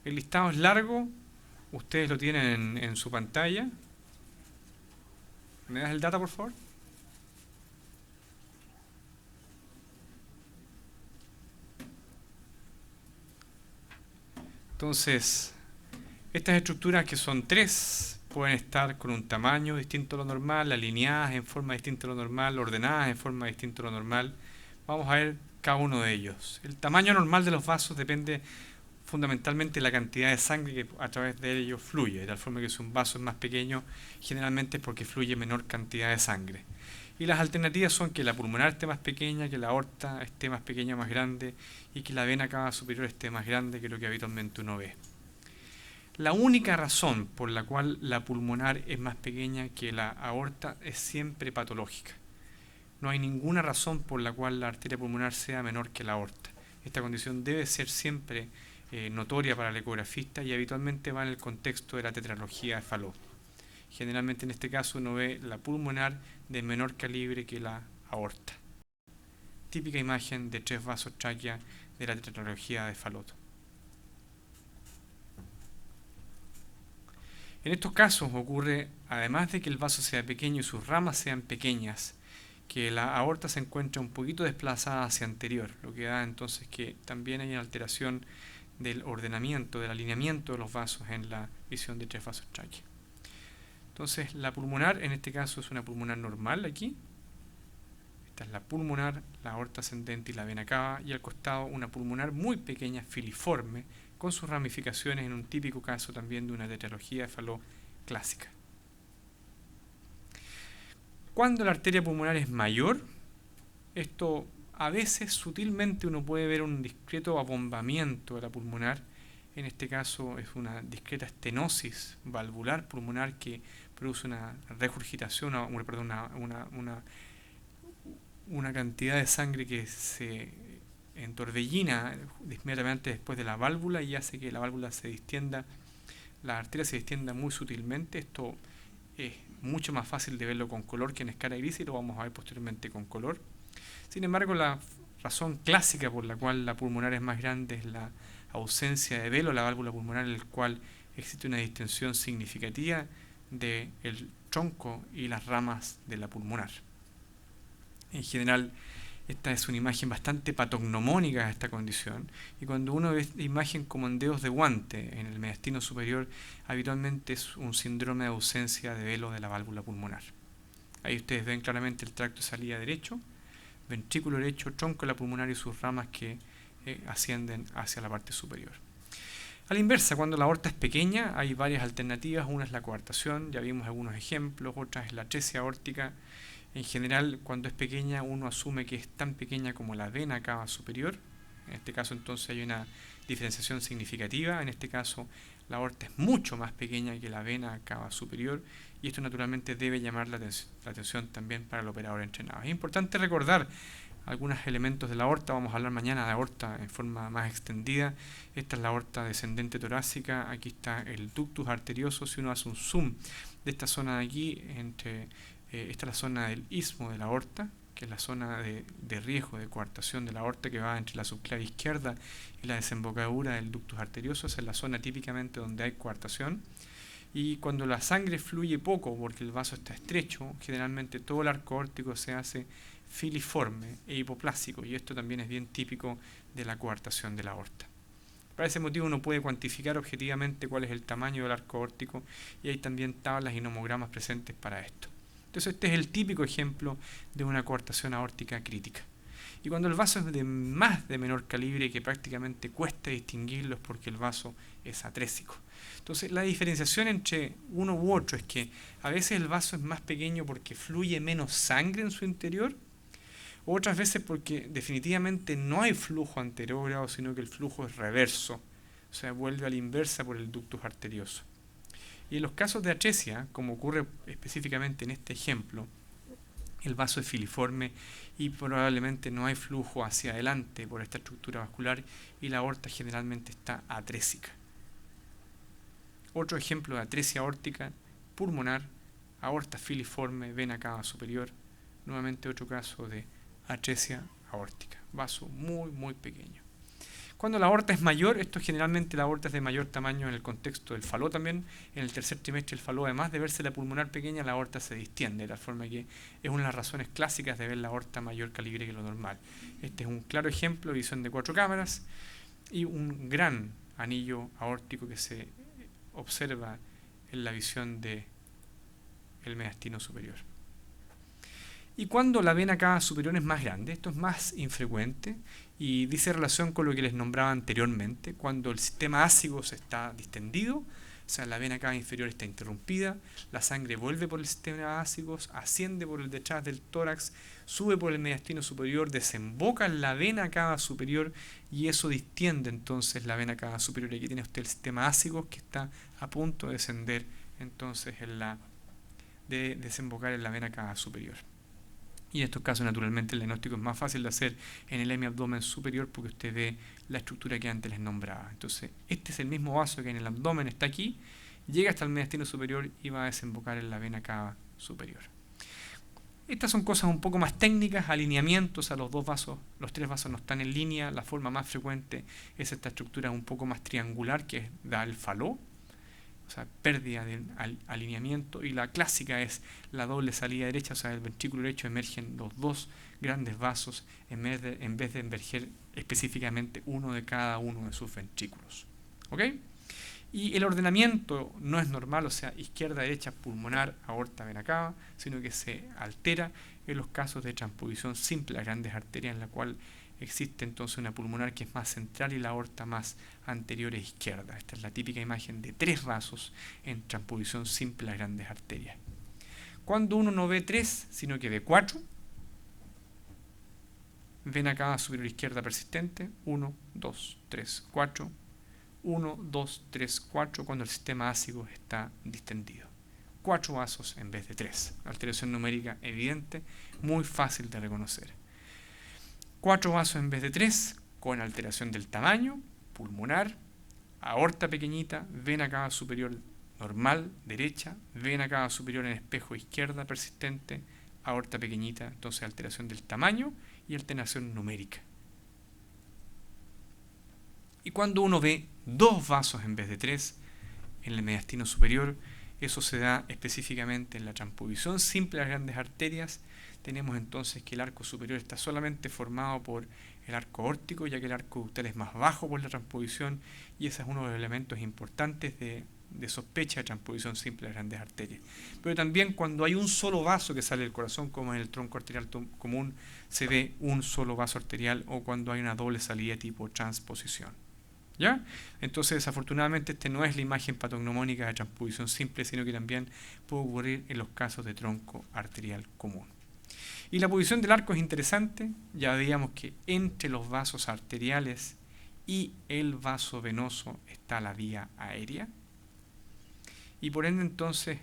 El listado es largo, ustedes lo tienen en su pantalla. ¿Me das el data, por favor? Entonces, estas estructuras, que son tres, pueden estar con un tamaño distinto a lo normal, alineadas en forma distinta a lo normal, ordenadas en forma distinta a lo normal. Vamos a ver cada uno de ellos. El tamaño normal de los vasos depende fundamentalmente de la cantidad de sangre que a través de ellos fluye, de tal forma que si un vaso es más pequeño, generalmente es porque fluye menor cantidad de sangre. Y las alternativas son que la pulmonar esté más pequeña, que la aorta esté más pequeña o más grande, y que la vena cava superior esté más grande que lo que habitualmente uno ve. La única razón por la cual la pulmonar es más pequeña que la aorta es siempre patológica. No hay ninguna razón por la cual la arteria pulmonar sea menor que la aorta. Esta condición debe ser siempre notoria para el ecografista y habitualmente va en el contexto de la tetralogía de Fallot. Generalmente en este caso uno ve la pulmonar de menor calibre que la aorta. Típica imagen de tres vasos tráquea de la tetralogía de Fallot. En estos casos ocurre, además de que el vaso sea pequeño y sus ramas sean pequeñas, que la aorta se encuentra un poquito desplazada hacia anterior, lo que da entonces que también hay una alteración del ordenamiento, del alineamiento de los vasos en la visión de tres vasos tráquea. Entonces la pulmonar en este caso es una pulmonar normal aquí. Esta es la pulmonar, la aorta ascendente y la vena cava, y al costado una pulmonar muy pequeña, filiforme, con sus ramificaciones en un típico caso también de una tetralogía de Fallot clásica. Cuando la arteria pulmonar es mayor, esto a veces sutilmente uno puede ver un discreto abombamiento de la pulmonar. En este caso es una discreta estenosis valvular pulmonar que produce una regurgitación, una cantidad de sangre que se entorbellina inmediatamente después de la válvula y hace que la válvula se distienda, la arteria se distienda muy sutilmente. Esto es mucho más fácil de verlo con color que en escala gris, y lo vamos a ver posteriormente con color. Sin embargo, la razón clásica por la cual la pulmonar es más grande es la ausencia de velo, la válvula pulmonar, en el cual existe una distensión significativa del tronco y las ramas de la pulmonar. En general, esta es una imagen bastante patognomónica de esta condición, y cuando uno ve esta imagen como en dedos de guante en el mediastino superior, habitualmente es un síndrome de ausencia de velo de la válvula pulmonar. Ahí ustedes ven claramente el tracto de salida derecho, ventrículo derecho, tronco de la pulmonar y sus ramas que ascienden hacia la parte superior. A la inversa, cuando la aorta es pequeña, hay varias alternativas. Una es la coartación, ya vimos algunos ejemplos. Otra es la atresia aórtica. En general, cuando es pequeña, uno asume que es tan pequeña como la vena cava superior. En este caso, entonces, hay una diferenciación significativa. En este caso, la aorta es mucho más pequeña que la vena cava superior, y esto naturalmente debe llamar la atención también para el operador entrenado. Es importante recordar algunos elementos de la aorta. Vamos a hablar mañana de aorta en forma más extendida. Esta es la aorta descendente torácica. Aquí está el ductus arterioso. Si uno hace un zoom de esta zona de aquí, esta es la zona del istmo de la aorta, que es la zona de riesgo de coartación de la aorta, que va entre la subclavia izquierda y la desembocadura del ductus arterioso. Esa es la zona típicamente donde hay coartación. Y cuando la sangre fluye poco porque el vaso está estrecho, generalmente todo el arco aórtico se hace filiforme e hipoplásico, y esto también es bien típico de la coartación de la aorta. Para ese motivo uno puede cuantificar objetivamente cuál es el tamaño del arco aórtico, y hay también tablas y nomogramas presentes para esto. Entonces este es el típico ejemplo de una coartación aórtica crítica. Y cuando el vaso es de menor calibre, que prácticamente cuesta distinguirlo, es porque el vaso es atrésico. Entonces la diferenciación entre uno u otro es que a veces el vaso es más pequeño porque fluye menos sangre en su interior, o otras veces porque definitivamente no hay flujo anterógrado, sino que el flujo es reverso, o sea, vuelve a la inversa por el ductus arterioso. Y en los casos de atresia, como ocurre específicamente en este ejemplo, el vaso es filiforme y probablemente no hay flujo hacia adelante por esta estructura vascular, y la aorta generalmente está atrésica. Otro ejemplo de atresia aórtica pulmonar: aorta filiforme, vena cava superior. Nuevamente otro caso de atresia aórtica, vaso muy pequeño. Cuando la aorta es mayor, esto generalmente la aorta es de mayor tamaño en el contexto del faló también. En el tercer trimestre el faló, además de verse la pulmonar pequeña, la aorta se distiende, de tal forma que es una de las razones clásicas de ver la aorta mayor calibre que lo normal. Este es un claro ejemplo, visión de 4 cámaras y un gran anillo aórtico que se observa en la visión del mediastino superior. Y cuando la vena cava superior es más grande, esto es más infrecuente y dice relación con lo que les nombraba anteriormente, cuando el sistema ácido está distendido, o sea, la vena cava inferior está interrumpida, la sangre vuelve por el sistema ácido, asciende por el detrás del tórax, sube por el mediastino superior, desemboca en la vena cava superior y eso distiende entonces la vena cava superior. Aquí tiene usted el sistema ácido que está a punto de descender entonces de desembocar en la vena cava superior. Y en estos casos, naturalmente, el diagnóstico es más fácil de hacer en el hemiabdomen superior porque usted ve la estructura que antes les nombraba. Entonces, este es el mismo vaso que en el abdomen está aquí, llega hasta el mediastino superior y va a desembocar en la vena cava superior. Estas son cosas un poco más técnicas, alineamientos a los dos vasos, los tres vasos no están en línea, la forma más frecuente es esta estructura un poco más triangular que da el faló, o sea, pérdida de alineamiento, y la clásica es la doble salida derecha, o sea, del ventrículo derecho emergen los dos grandes vasos en vez de emerger específicamente uno de cada uno de sus ventrículos. ¿Ok? Y el ordenamiento no es normal, o sea, izquierda, derecha, pulmonar, aorta, vena cava, sino que se altera en los casos de transposición simple a grandes arterias, en la cual existe entonces una pulmonar que es más central y la aorta más anterior e izquierda. Esta es la típica imagen de 3 vasos en transposición simple a grandes arterias. Cuando uno no ve 3, sino que ve 4, vena cava superior izquierda persistente, 1, 2, 3, 4, 1, 2, 3, 4, cuando el sistema ácido está distendido. 4 vasos en vez de 3. Alteración numérica evidente, muy fácil de reconocer. 4 vasos en vez de 3, con alteración del tamaño, pulmonar, aorta pequeñita, vena cava superior normal, derecha, vena cava superior en espejo izquierda persistente, aorta pequeñita, entonces alteración del tamaño y alteración numérica. Y cuando uno ve 2 vasos en vez de 3 en el mediastino superior, eso se da específicamente en la transposición simple a las grandes arterias. Tenemos entonces que el arco superior está solamente formado por el arco aórtico, ya que el arco ductal es más bajo por la transposición, y ese es uno de los elementos importantes de sospecha de transposición simple a las grandes arterias. Pero también cuando hay un solo vaso que sale del corazón, como en el tronco arterial común, se ve un solo vaso arterial, o cuando hay una doble salida tipo transposición. ¿Ya? Entonces, desafortunadamente, este no es la imagen patognomónica de transposición simple, sino que también puede ocurrir en los casos de tronco arterial común. Y la posición del arco es interesante. Ya veíamos que entre los vasos arteriales y el vaso venoso está la vía aérea. Y por ende, entonces,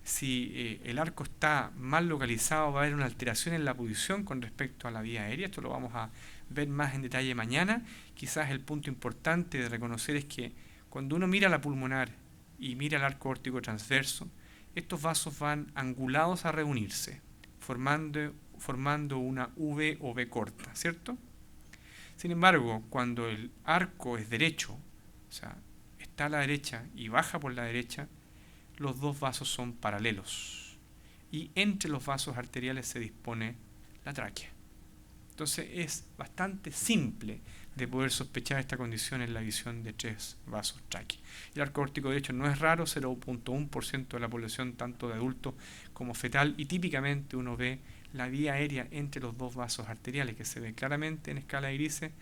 si el arco está mal localizado, va a haber una alteración en la posición con respecto a la vía aérea. Esto lo vamos a ver más en detalle mañana. Quizás el punto importante de reconocer es que cuando uno mira la pulmonar y mira el arco aórtico transverso, estos vasos van angulados a reunirse, formando una V o V corta, ¿cierto? Sin embargo, cuando el arco es derecho, o sea, está a la derecha y baja por la derecha, los dos vasos son paralelos y entre los vasos arteriales se dispone la tráquea. Entonces es bastante simple de poder sospechar esta condición en la visión de 3 vasos tráquea. El arco aórtico derecho no es raro, 0.1% de la población tanto de adulto como fetal, y típicamente uno ve la vía aérea entre los dos vasos arteriales, que se ve claramente en escala de Grise,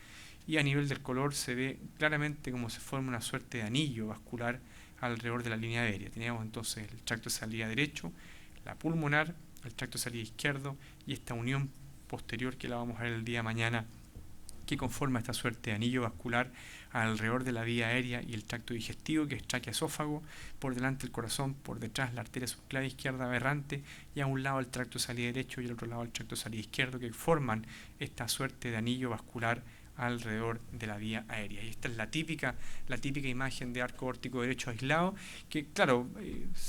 y a nivel del color se ve claramente como se forma una suerte de anillo vascular alrededor de la línea aérea. Teníamos entonces el tracto de salida derecho, la pulmonar, el tracto de salida izquierdo y esta unión posterior que la vamos a ver el día de mañana, que conforma esta suerte de anillo vascular alrededor de la vía aérea y el tracto digestivo, que es tráquea-esófago, por delante el corazón, por detrás la arteria subclavia izquierda aberrante, y a un lado el tracto de salida derecho y al otro lado el tracto de salida izquierdo, que forman esta suerte de anillo vascular alrededor de la vía aérea. Y esta es la típica imagen de arco aórtico derecho aislado, que claro,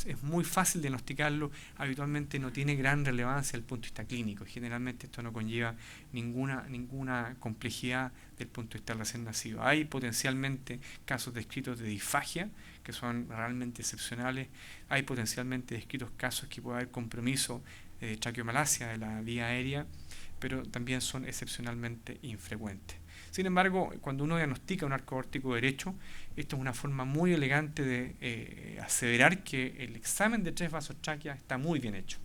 es muy fácil diagnosticarlo, habitualmente no tiene gran relevancia desde el punto de vista clínico. Generalmente esto no conlleva ninguna complejidad desde el punto de vista del recién nacido. Hay potencialmente casos descritos de disfagia, que son realmente excepcionales. Hay potencialmente descritos casos que puede haber compromiso de traqueomalacia de la vía aérea, pero también son excepcionalmente infrecuentes. Sin embargo, cuando uno diagnostica un arco aórtico derecho, esto es una forma muy elegante de aseverar que el examen de 3 vasos tráquea está muy bien hecho,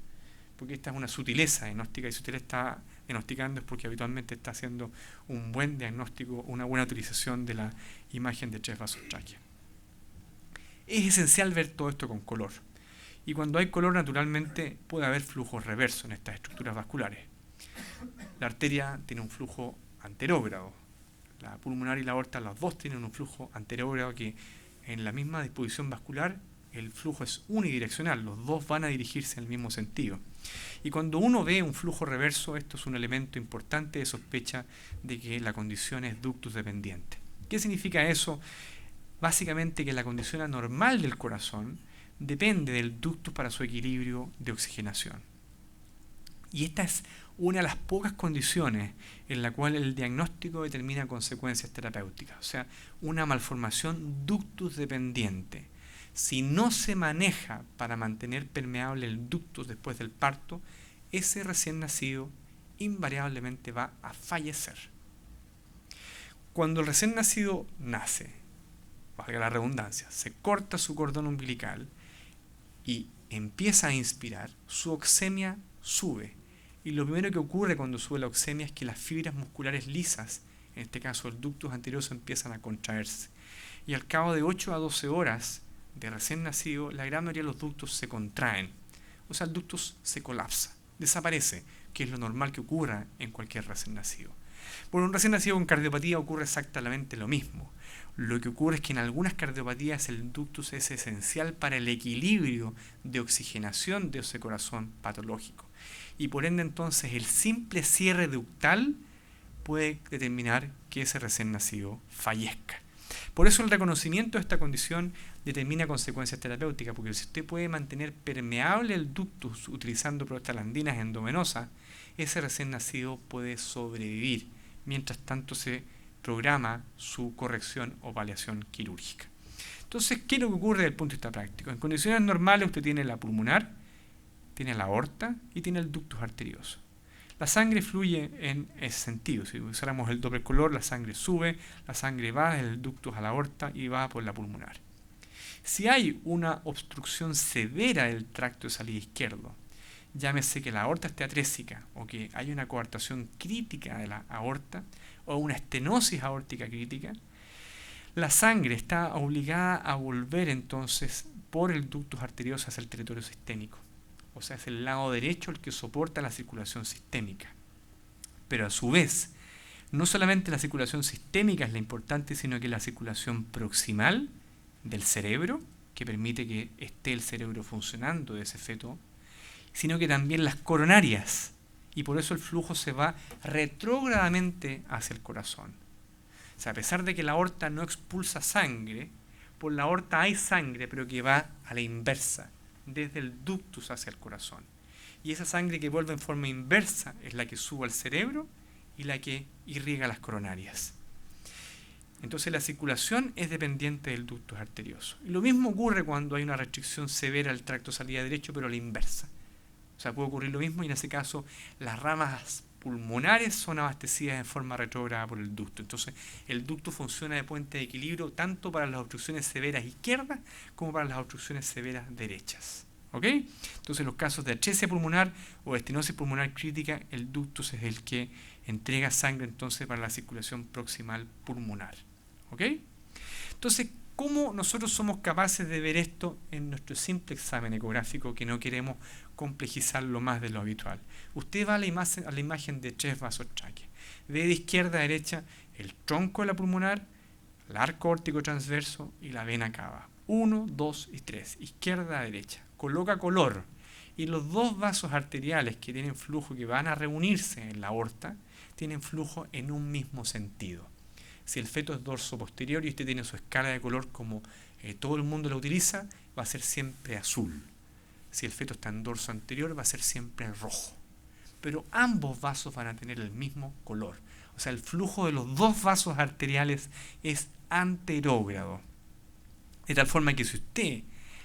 porque esta es una sutileza diagnóstica, y si usted le está diagnosticando es porque habitualmente está haciendo un buen diagnóstico, una buena utilización de la imagen de 3 vasos tráquea. Es esencial ver todo esto con color, y cuando hay color naturalmente puede haber flujos reversos en estas estructuras vasculares. La arteria tiene un flujo anterógrado, la pulmonar y la aorta, las dos tienen un flujo anterógrado que en la misma disposición vascular el flujo es unidireccional, los dos van a dirigirse en el mismo sentido. Y cuando uno ve un flujo reverso, esto es un elemento importante de sospecha de que la condición es ductus dependiente. ¿Qué significa eso? Básicamente que la condición anormal del corazón depende del ductus para su equilibrio de oxigenación. Y esta es una de las pocas condiciones en la cual el diagnóstico determina consecuencias terapéuticas, o sea, una malformación ductus dependiente. Si no se maneja para mantener permeable el ductus después del parto, ese recién nacido invariablemente va a fallecer. Cuando el recién nacido nace, valga la redundancia, se corta su cordón umbilical y empieza a inspirar, su oxemia sube. Y lo primero que ocurre cuando sube la oxemia es que las fibras musculares lisas, en este caso el ductus anteroso, empiezan a contraerse. Y al cabo de 8 a 12 horas de recién nacido, la gran mayoría de los ductos se contraen. O sea, el ductus se colapsa, desaparece, que es lo normal que ocurra en cualquier recién nacido. Por un recién nacido con cardiopatía ocurre exactamente lo mismo. Lo que ocurre es que en algunas cardiopatías el ductus es esencial para el equilibrio de oxigenación de ese corazón patológico. Y por ende entonces el simple cierre ductal puede determinar que ese recién nacido fallezca. Por eso el reconocimiento de esta condición determina consecuencias terapéuticas, porque si usted puede mantener permeable el ductus utilizando prostaglandinas endovenosas, ese recién nacido puede sobrevivir, mientras tanto se programa su corrección o paliación quirúrgica. Entonces, ¿qué es lo que ocurre desde el punto de vista práctico? En condiciones normales usted tiene la pulmonar, tiene la aorta y tiene el ductus arterioso. La sangre fluye en ese sentido. Si usáramos el doble color, la sangre sube, la sangre va desde el ductus a la aorta y va por la pulmonar. Si hay una obstrucción severa del tracto de salida izquierdo, llámese que la aorta esté atrésica o que hay una coartación crítica de la aorta o una estenosis aórtica crítica, la sangre está obligada a volver entonces por el ductus arterioso hacia el territorio sistémico. O sea, es el lado derecho el que soporta la circulación sistémica. Pero a su vez, no solamente la circulación sistémica es la importante, sino que la circulación proximal del cerebro, que permite que esté el cerebro funcionando de ese feto, sino que también las coronarias. Y por eso el flujo se va retrógradamente hacia el corazón. O sea, a pesar de que la aorta no expulsa sangre, por la aorta hay sangre, pero que va a la inversa, desde el ductus hacia el corazón. Y esa sangre que vuelve en forma inversa es la que sube al cerebro y la que irriga las coronarias. Entonces la circulación es dependiente del ductus arterioso. Y lo mismo ocurre cuando hay una restricción severa al tracto de salida derecho, pero a la inversa. O sea, puede ocurrir lo mismo y en ese caso las ramas pulmonares son abastecidas en forma retrógrada por el ducto. Entonces el ducto funciona de puente de equilibrio tanto para las obstrucciones severas izquierdas como para las obstrucciones severas derechas. ¿Ok? Entonces en los casos de atresia pulmonar o de estenosis pulmonar crítica, el ductus es el que entrega sangre entonces para la circulación proximal pulmonar. ¿Ok? Entonces, ¿cómo nosotros somos capaces de ver esto en nuestro simple examen ecográfico, que no queremos complejizarlo más de lo habitual? Usted va a la imagen de 3 vasos tráquea. Ve de izquierda a derecha el tronco de la pulmonar, el arco aórtico transverso y la vena cava. 1, 2 y 3, izquierda a derecha. Coloca color Y los dos vasos arteriales que tienen flujo, que van a reunirse en la aorta, tienen flujo en un mismo sentido. Si el feto es dorso posterior y usted tiene su escala de color como todo el mundo la utiliza, va a ser siempre azul. Si el feto está en dorso anterior, va a ser siempre rojo. Pero ambos vasos van a tener el mismo color. O sea, el flujo de los dos vasos arteriales es anterógrado. De tal forma que si usted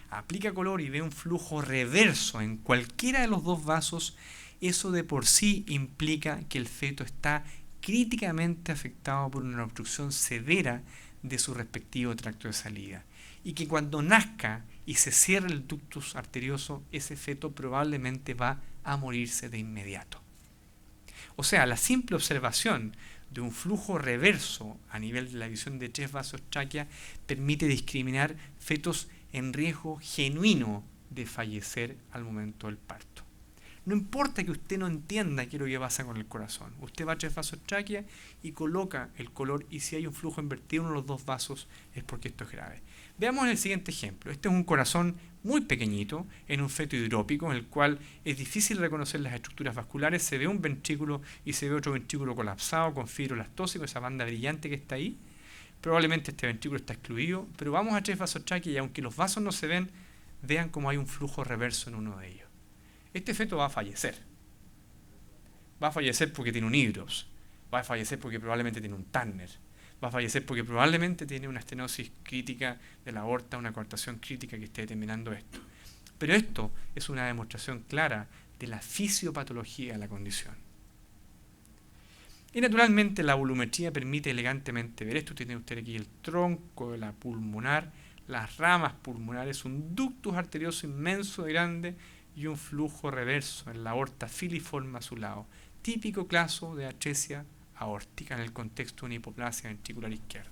aplica color y ve un flujo reverso en cualquiera de los dos vasos, eso de por sí implica que el feto está críticamente afectado por una obstrucción severa de su respectivo tracto de salida. Y que cuando nazca y se cierre el ductus arterioso, ese feto probablemente va a morirse de inmediato. O sea, la simple observación de un flujo reverso a nivel de la visión de 3 vasos tráquea permite discriminar fetos en riesgo genuino de fallecer al momento del parto. No importa que usted no entienda qué es lo que pasa con el corazón. Usted va a 3 vasos tráquea y coloca el color, y si hay un flujo invertido en uno de los dos vasos es porque esto es grave. Veamos el siguiente ejemplo. Este es un corazón muy pequeñito en un feto hidrópico en el cual es difícil reconocer las estructuras vasculares. Se ve un ventrículo y se ve otro ventrículo colapsado con fibrolactósico, esa banda brillante que está ahí. Probablemente este ventrículo está excluido, pero vamos a 3 vasos tráquea y aunque los vasos no se ven, vean cómo hay un flujo reverso en uno de ellos. Este feto va a fallecer. Va a fallecer porque tiene un hidrops. Va a fallecer porque probablemente tiene un Turner. Va a fallecer porque probablemente tiene una estenosis crítica de la aorta, una coartación crítica que esté determinando esto. Pero esto es una demostración clara de la fisiopatología de la condición. Y naturalmente la volumetría permite elegantemente ver esto. Tiene usted aquí el tronco de la pulmonar, las ramas pulmonares, un ductus arterioso inmenso y grande, y un flujo reverso en la aorta filiforme a su lado, típico caso de atresia aórtica en el contexto de una hipoplasia ventricular izquierda.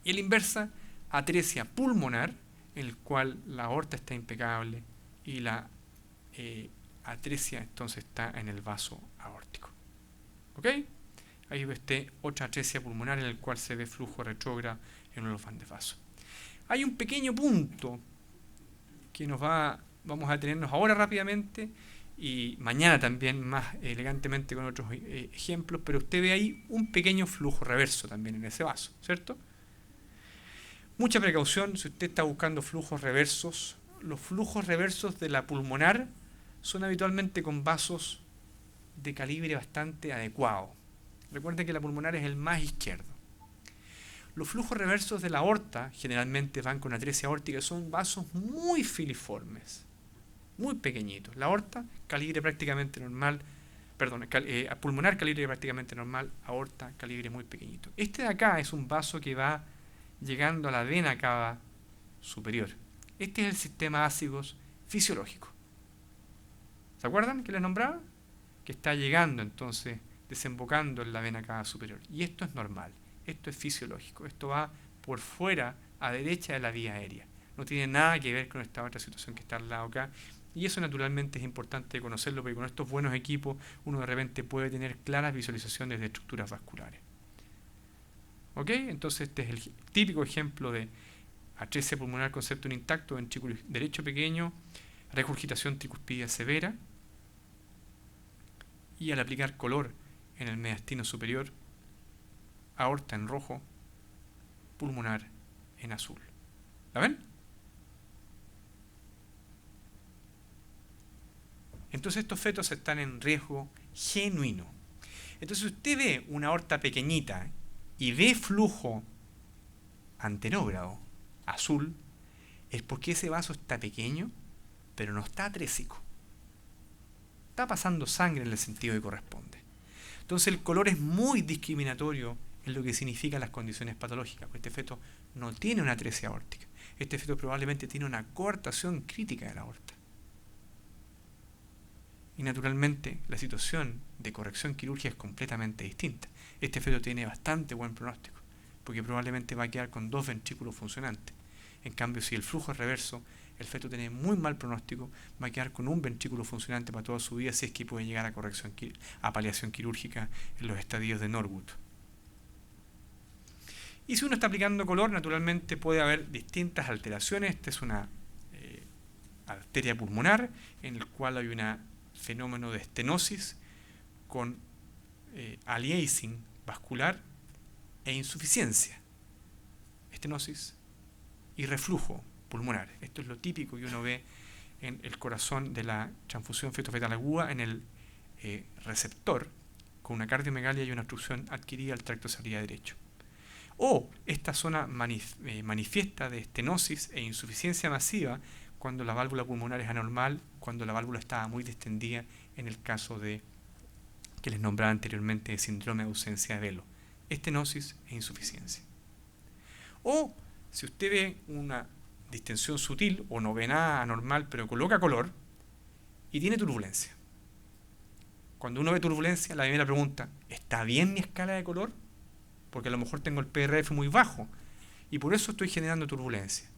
Y a la inversa, atresia pulmonar, en el cual la aorta está impecable y la atresia entonces está en el vaso aórtico. ¿Ok? Ahí ve usted otra atresia pulmonar en el cual se ve flujo retrógrado en uno de los van de vaso. Hay un pequeño punto que vamos a detenernos ahora rápidamente y mañana también más elegantemente con otros ejemplos, pero usted ve ahí un pequeño flujo reverso también en ese vaso, ¿cierto? Mucha precaución si usted está buscando flujos reversos. Los flujos reversos de la pulmonar son habitualmente con vasos de calibre bastante adecuado. Recuerden que la pulmonar es el más izquierdo. Los flujos reversos de la aorta generalmente van con atresia aórtica, son vasos muy filiformes, muy pequeñitos. La aorta, calibre prácticamente normal, pulmonar, calibre prácticamente normal, aorta, calibre muy pequeñito. Este de acá es un vaso que va llegando a la vena cava superior. Este es el sistema ácigos fisiológico. ¿Se acuerdan que les nombraba? Que está llegando entonces, desembocando en la vena cava superior. Y esto es normal. Esto es fisiológico, esto va por fuera a derecha de la vía aérea. No tiene nada que ver con esta otra situación que está al lado acá. Y eso naturalmente es importante conocerlo porque con estos buenos equipos uno de repente puede tener claras visualizaciones de estructuras vasculares. ¿Ok? Entonces este es el típico ejemplo de atresia pulmonar con septum intacto, ventrículo derecho pequeño, regurgitación tricuspidia severa. Y al aplicar color en el mediastino superior, aorta en rojo, pulmonar en azul. ¿La ven? Entonces estos fetos están en riesgo genuino. Entonces si usted ve una aorta pequeñita y ve flujo anterógrado azul, es porque ese vaso está pequeño, pero no está atrésico. Está pasando sangre en el sentido que corresponde. Entonces el color es muy discriminatorio en lo que significan las condiciones patológicas. Este feto no tiene una atresia aórtica. Este feto probablemente tiene una coartación crítica de la aorta. Y naturalmente la situación de corrección quirúrgica es completamente distinta. Este feto tiene bastante buen pronóstico, porque probablemente va a quedar con 2 ventrículos funcionantes. En cambio, si el flujo es reverso, el feto tiene muy mal pronóstico, va a quedar con un ventrículo funcionante para toda su vida si es que puede llegar a paliación quirúrgica en los estadios de Norwood. Y si uno está aplicando color, naturalmente puede haber distintas alteraciones. Esta es una arteria pulmonar, en el cual hay un fenómeno de estenosis con aliasing vascular e insuficiencia. Estenosis y reflujo pulmonar. Esto es lo típico que uno ve en el corazón de la transfusión feto-fetal aguda, en el receptor, con una cardiomegalia y una obstrucción adquirida al tracto salida derecho. O esta zona manifiesta de estenosis e insuficiencia masiva cuando la válvula pulmonar es anormal, cuando la válvula estaba muy distendida, en el caso de que les nombraba anteriormente síndrome de ausencia de velo, estenosis e insuficiencia. O si usted ve una distensión sutil o no ve nada anormal pero coloca color y tiene turbulencia. Cuando uno ve turbulencia, la primera pregunta, ¿está bien mi escala de color? Porque a lo mejor tengo el PRF muy bajo y por eso estoy generando turbulencia.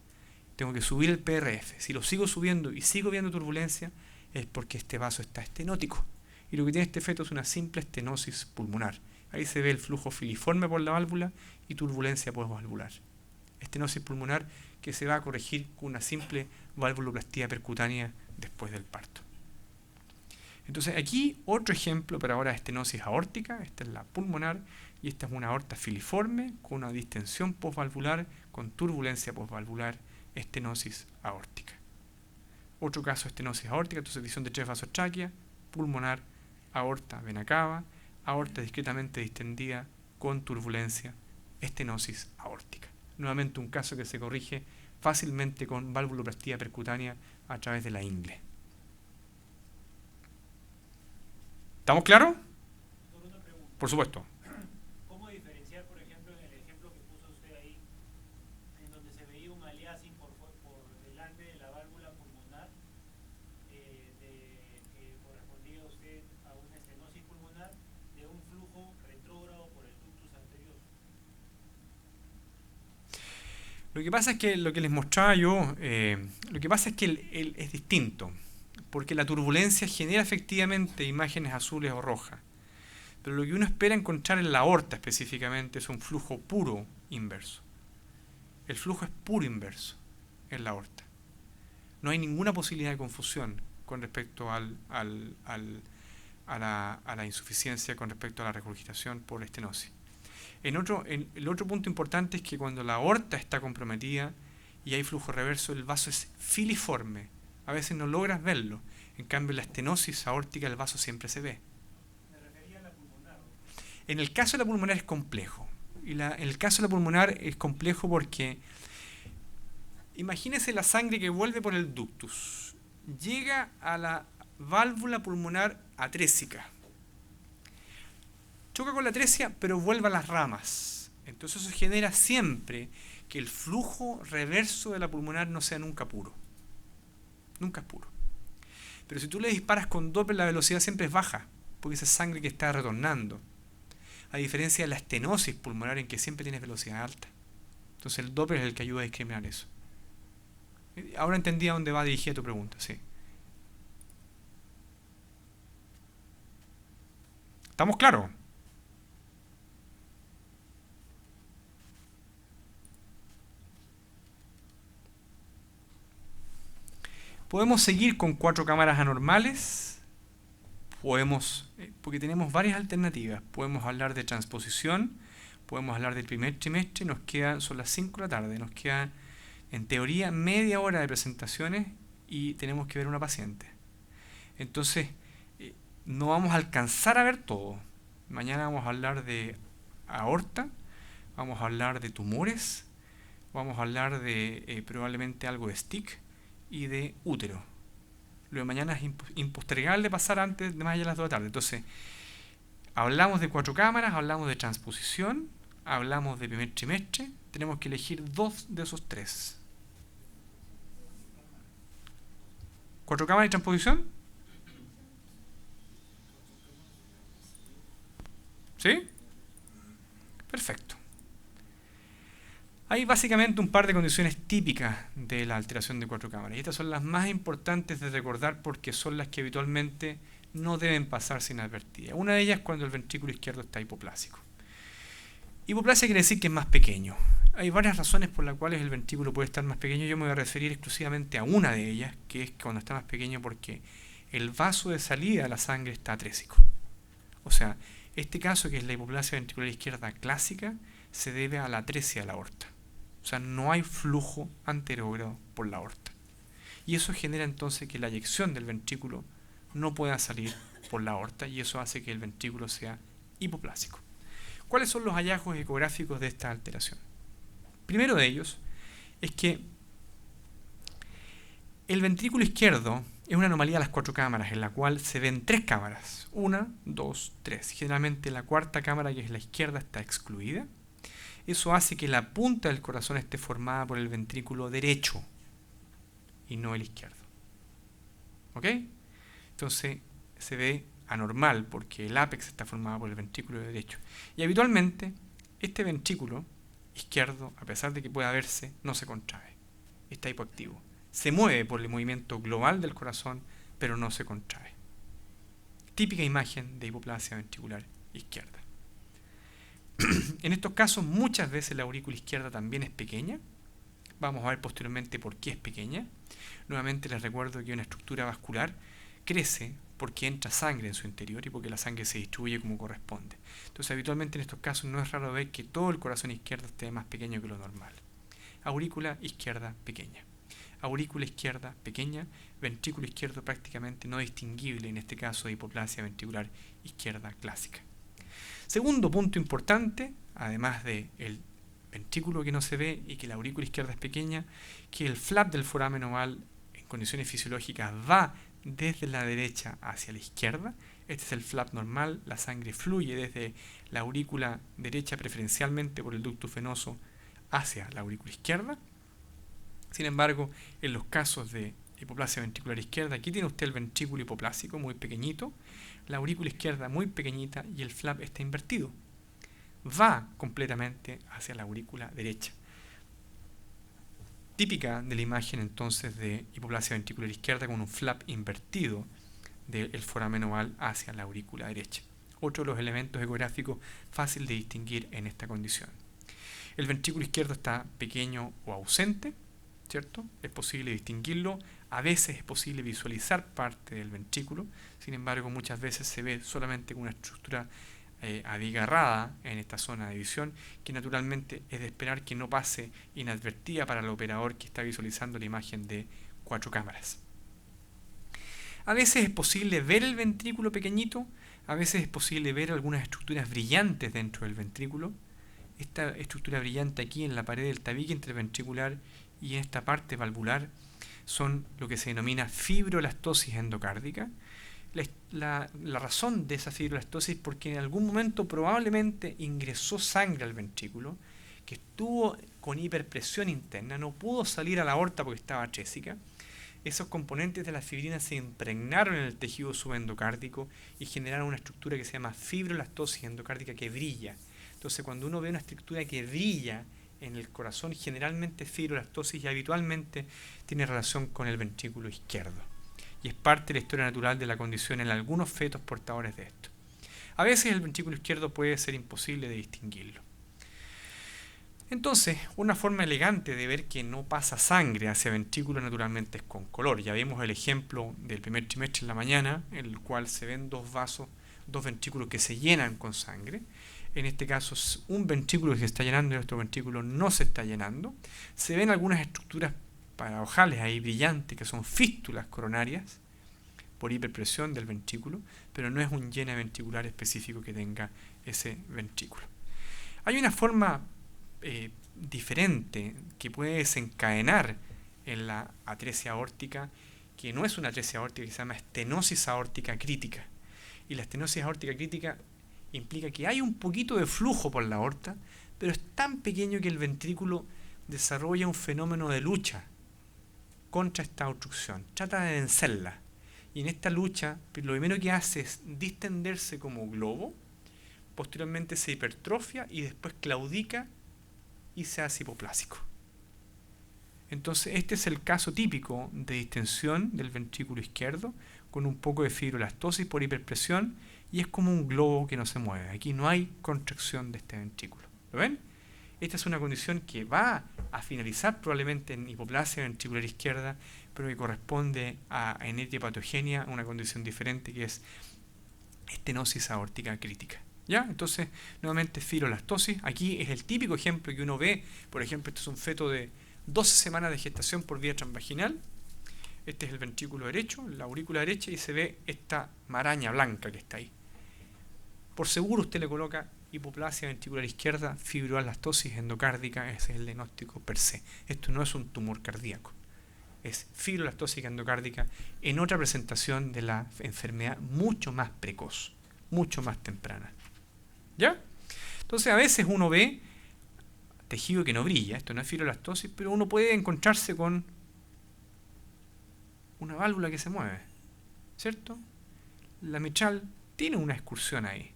Tengo que subir el PRF. Si lo sigo subiendo y sigo viendo turbulencia, es porque este vaso está estenótico. Y lo que tiene este feto es una simple estenosis pulmonar. Ahí se ve el flujo filiforme por la válvula y turbulencia postvalvular. Estenosis pulmonar que se va a corregir con una simple valvuloplastía percutánea después del parto. Entonces aquí otro ejemplo, pero ahora estenosis aórtica. Esta es la pulmonar y esta es una aorta filiforme con una distensión postvalvular, con turbulencia postvalvular, estenosis aórtica. Otro caso, estenosis aórtica, entonces división de 3 vasos tráquea, pulmonar, aorta vena cava, aorta discretamente distendida con turbulencia, estenosis aórtica. Nuevamente un caso que se corrige fácilmente con valvuloplastía percutánea a través de la ingle. ¿Estamos claros? Por supuesto. ¿Cómo diferenciar, por ejemplo, en el ejemplo que puso usted ahí, en donde se veía un aliasing por delante de la válvula pulmonar, que correspondía a usted a una estenosis pulmonar, de un flujo retrógrado por el ductus anterior? Lo que pasa es que lo que les mostraba yo, lo que pasa es que es distinto, porque la turbulencia genera efectivamente imágenes azules o rojas. Pero lo que uno espera encontrar en la aorta específicamente es un flujo puro inverso. El flujo es puro inverso en la aorta. No hay ninguna posibilidad de confusión con respecto a la insuficiencia, con respecto a la regurgitación por estenosis. El otro punto importante es que cuando la aorta está comprometida y hay flujo reverso, el vaso es filiforme. A veces no logras verlo. En cambio, en la estenosis aórtica el vaso siempre se ve. En el caso de la pulmonar es complejo. En el caso de la pulmonar es complejo porque imagínese la sangre que vuelve por el ductus. Llega a la válvula pulmonar atrésica. Choca con la atresia, pero vuelve a las ramas. Entonces eso genera siempre que el flujo reverso de la pulmonar no sea nunca puro. Nunca es puro. Pero si tú le disparas con Doppler, la velocidad siempre es baja, porque esa es sangre que está retornando. A diferencia de la estenosis pulmonar, en que siempre tienes velocidad alta. Entonces el Doppler es el que ayuda a discriminar eso. Ahora entendí a dónde va dirigida tu pregunta, sí. ¿Estamos claros? Podemos seguir con 4 cámaras anormales. Podemos, porque tenemos varias alternativas. Podemos hablar de transposición, podemos hablar del primer trimestre. Son las 5 de la tarde. Nos queda, en teoría, media hora de presentaciones y tenemos que ver una paciente. Entonces, no vamos a alcanzar a ver todo. Mañana vamos a hablar de aorta, vamos a hablar de tumores, vamos a hablar de probablemente algo de STIC y de útero. Lo de mañana es impostergable pasar antes de más allá de las 2 de la tarde. Entonces, hablamos de 4 cámaras, hablamos de transposición, hablamos de primer trimestre. Tenemos que elegir 2 de esos 3. ¿4 cámaras y transposición? ¿Sí? Perfecto. Hay básicamente un par de condiciones típicas de la alteración de 4 cámaras. Y estas son las más importantes de recordar porque son las que habitualmente no deben pasarse inadvertidas. Una de ellas es cuando el ventrículo izquierdo está hipoplásico. Hipoplasia quiere decir que es más pequeño. Hay varias razones por las cuales el ventrículo puede estar más pequeño. Yo me voy a referir exclusivamente a una de ellas, que es cuando está más pequeño porque el vaso de salida de la sangre está atrésico. O sea, este caso, que es la hipoplasia ventricular izquierda clásica, se debe a la atresia de la aorta. O sea, no hay flujo anterogrado por la aorta. Y eso genera entonces que la eyección del ventrículo no pueda salir por la aorta, y eso hace que el ventrículo sea hipoplásico. ¿Cuáles son los hallazgos ecográficos de esta alteración? Primero de ellos es que el ventrículo izquierdo es una anomalía de las 4 cámaras, en la cual se ven 3 cámaras. 1, 2, 3. Generalmente la cuarta cámara, que es la izquierda, está excluida. Eso hace que la punta del corazón esté formada por el ventrículo derecho y no el izquierdo. ¿Ok? Entonces se ve anormal porque el ápex está formado por el ventrículo derecho. Y habitualmente este ventrículo izquierdo, a pesar de que pueda verse, no se contrae. Está hipoactivo. Se mueve por el movimiento global del corazón, pero no se contrae. Típica imagen de hipoplasia ventricular izquierda. En estos casos, muchas veces la aurícula izquierda también es pequeña. Vamos a ver posteriormente por qué es pequeña. Nuevamente les recuerdo que una estructura vascular crece porque entra sangre en su interior y porque la sangre se distribuye como corresponde. Entonces, habitualmente en estos casos no es raro ver que todo el corazón izquierdo esté más pequeño que lo normal. Aurícula izquierda pequeña. Aurícula izquierda pequeña, ventrículo izquierdo prácticamente no distinguible, en este caso de hipoplasia ventricular izquierda clásica. Segundo punto importante, además del ventrículo que no se ve y que la aurícula izquierda es pequeña, que el flap del foramen oval en condiciones fisiológicas va desde la derecha hacia la izquierda. Este es el flap normal, la sangre fluye desde la aurícula derecha preferencialmente por el ducto venoso hacia la aurícula izquierda. Sin embargo, en los casos de hipoplasia ventricular izquierda, aquí tiene usted el ventrículo hipoplásico muy pequeñito, la aurícula izquierda muy pequeñita y el flap está invertido. Va completamente hacia la aurícula derecha. Típica de la imagen entonces de hipoplasia ventricular izquierda con un flap invertido del foramen oval hacia la aurícula derecha. Otro de los elementos ecográficos fácil de distinguir en esta condición. El ventrículo izquierdo está pequeño o ausente, ¿cierto? Es posible distinguirlo, a veces es posible visualizar parte del ventrículo, sin embargo muchas veces se ve solamente con una estructura abigarrada en esta zona de visión, que naturalmente es de esperar que no pase inadvertida para el operador que está visualizando la imagen de 4 cámaras. A veces es posible ver el ventrículo pequeñito, a veces es posible ver algunas estructuras brillantes dentro del ventrículo. Esta estructura brillante aquí en la pared del tabique interventricular y en esta parte valvular son lo que se denomina fibroelastosis endocárdica. La razón de esa fibroelastosis es porque en algún momento probablemente ingresó sangre al ventrículo, que estuvo con hiperpresión interna, no pudo salir a la aorta porque estaba atrésica. Esos componentes de la fibrina se impregnaron en el tejido subendocárdico y generaron una estructura que se llama fibroelastosis endocárdica que brilla. Entonces, cuando uno ve una estructura que brilla en el corazón, generalmente es fibroelastosis y habitualmente tiene relación con el ventrículo izquierdo. Y es parte de la historia natural de la condición en algunos fetos portadores de esto. A veces el ventrículo izquierdo puede ser imposible de distinguirlo. Entonces, una forma elegante de ver que no pasa sangre hacia el ventrículo naturalmente es con color. Ya vimos el ejemplo del primer trimestre en la mañana, en el cual se ven dos vasos, dos ventrículos que se llenan con sangre. En este caso, un ventrículo que se está llenando y otro ventrículo no se está llenando. Se ven algunas estructuras paradojales ahí brillantes, que son fístulas coronarias por hiperpresión del ventrículo, pero no es un llene ventricular específico que tenga ese ventrículo. Hay una forma diferente que puede desencadenar en la atresia aórtica, que no es una atresia aórtica, que se llama estenosis aórtica crítica. Y la estenosis aórtica crítica implica que hay un poquito de flujo por la aorta, pero es tan pequeño que el ventrículo desarrolla un fenómeno de lucha contra esta obstrucción, trata de vencerla. Y en esta lucha, lo primero que hace es distenderse como globo, posteriormente se hipertrofia y después claudica y se hace hipoplásico. Entonces, este es el caso típico de distensión del ventrículo izquierdo, con un poco de fibroelastosis por hiperpresión, y es como un globo que no se mueve. Aquí no hay contracción de este ventrículo. ¿Lo ven? Esta es una condición que va a finalizar probablemente en hipoplasia ventricular izquierda, pero que corresponde en etiopatogenia, una condición diferente que es estenosis aórtica crítica. ¿Ya? Entonces, nuevamente, filolastosis. Aquí es el típico ejemplo que uno ve. Por ejemplo, este es un feto de 12 semanas de gestación por vía transvaginal. Este es el ventrículo derecho, la aurícula derecha, y se ve esta maraña blanca que está ahí. Por seguro usted le coloca hipoplasia ventricular izquierda, fibrolastosis endocárdica, ese es el diagnóstico per se. Esto no es un tumor cardíaco, es fibrolastosis endocárdica en otra presentación de la enfermedad mucho más precoz, mucho más temprana. ¿Ya? Entonces a veces uno ve tejido que no brilla, esto no es fibrolastosis, pero uno puede encontrarse con una válvula que se mueve, ¿cierto? La mitral tiene una excursión ahí.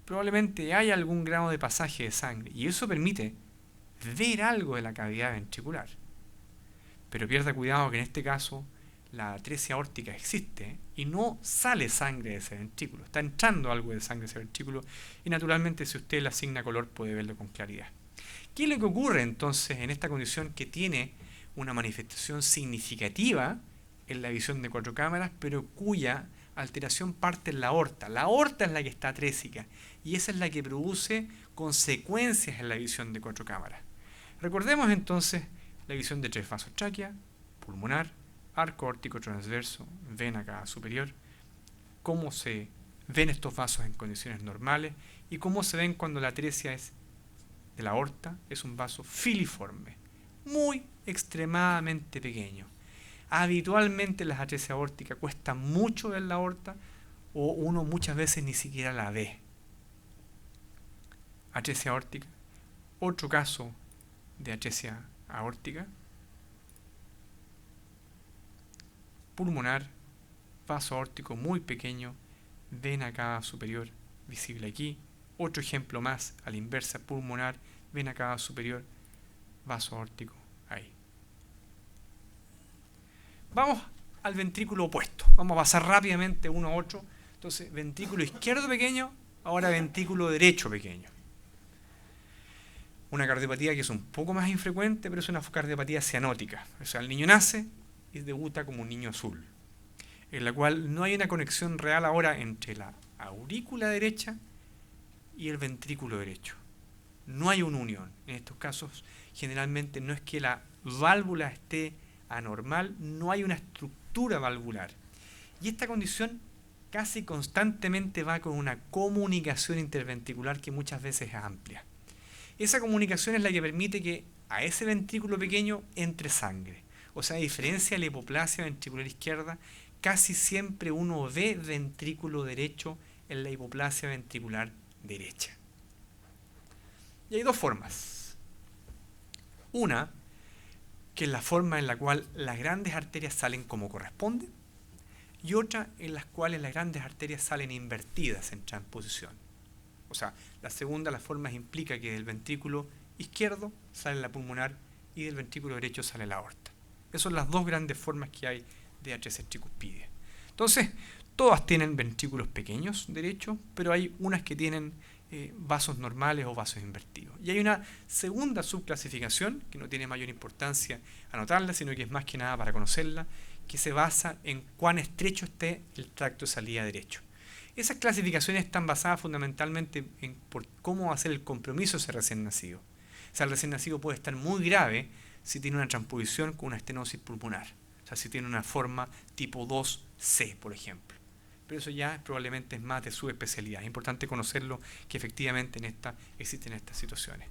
Probablemente hay algún grado de pasaje de sangre y eso permite ver algo de la cavidad ventricular. Pero pierda cuidado que en este caso la atresia aórtica existe y no sale sangre de ese ventrículo. Está entrando algo de sangre de ese ventrículo y naturalmente si usted le asigna color puede verlo con claridad. ¿Qué es lo que ocurre entonces en esta condición que tiene una manifestación significativa en la visión de 4 cámaras, pero cuya alteración parte en la aorta? La aorta es la que está atrésica y esa es la que produce consecuencias en la visión de 4 cámaras. Recordemos entonces la visión de 3 vasos: tráquea, pulmonar, arco aórtico transverso, vena cava superior, cómo se ven estos vasos en condiciones normales y cómo se ven cuando la atresia es de la aorta, es un vaso filiforme, muy extremadamente pequeño. Habitualmente las atresias aórticas cuestan mucho ver la aorta o uno muchas veces ni siquiera la ve. Atresia aórtica, otro caso de atresia aórtica, pulmonar, vaso aórtico muy pequeño, vena cava superior visible aquí, otro ejemplo más a la inversa: pulmonar, vena cava superior, vaso aórtico ahí. Vamos al ventrículo opuesto, vamos a pasar rápidamente uno a otro. Entonces, ventrículo izquierdo pequeño, ahora ventrículo derecho pequeño. Una cardiopatía que es un poco más infrecuente, pero es una cardiopatía cianótica. O sea, el niño nace y debuta como un niño azul, en la cual no hay una conexión real ahora entre la aurícula derecha y el ventrículo derecho. No hay una unión. En estos casos, generalmente no es que la válvula esté anormal, no hay una estructura valvular. Y esta condición casi constantemente va con una comunicación interventricular que muchas veces es amplia. Esa comunicación es la que permite que a ese ventrículo pequeño entre sangre. O sea, a diferencia de la hipoplasia ventricular izquierda, casi siempre uno ve ventrículo derecho en la hipoplasia ventricular derecha. Y hay dos formas. Una, que es la forma en la cual las grandes arterias salen como corresponde, y otra en las cuales las grandes arterias salen invertidas en transposición. O sea, la segunda, las formas implica que del ventrículo izquierdo sale la pulmonar y del ventrículo derecho sale la aorta. Esas son las dos grandes formas que hay de atresia tricuspidea. Entonces, todas tienen ventrículos pequeños derechos, pero hay unas que tienen vasos normales o vasos invertidos. Y hay una segunda subclasificación, que no tiene mayor importancia anotarla, sino que es más que nada para conocerla, que se basa en cuán estrecho esté el tracto de salida derecho. Esas clasificaciones están basadas fundamentalmente en por cómo va a ser el compromiso de ese recién nacido. O sea, el recién nacido puede estar muy grave si tiene una transposición con una estenosis pulmonar. O sea, si tiene una forma tipo 2C, por ejemplo. Pero eso ya probablemente es más de su especialidad. Es importante conocerlo, que efectivamente existen estas situaciones.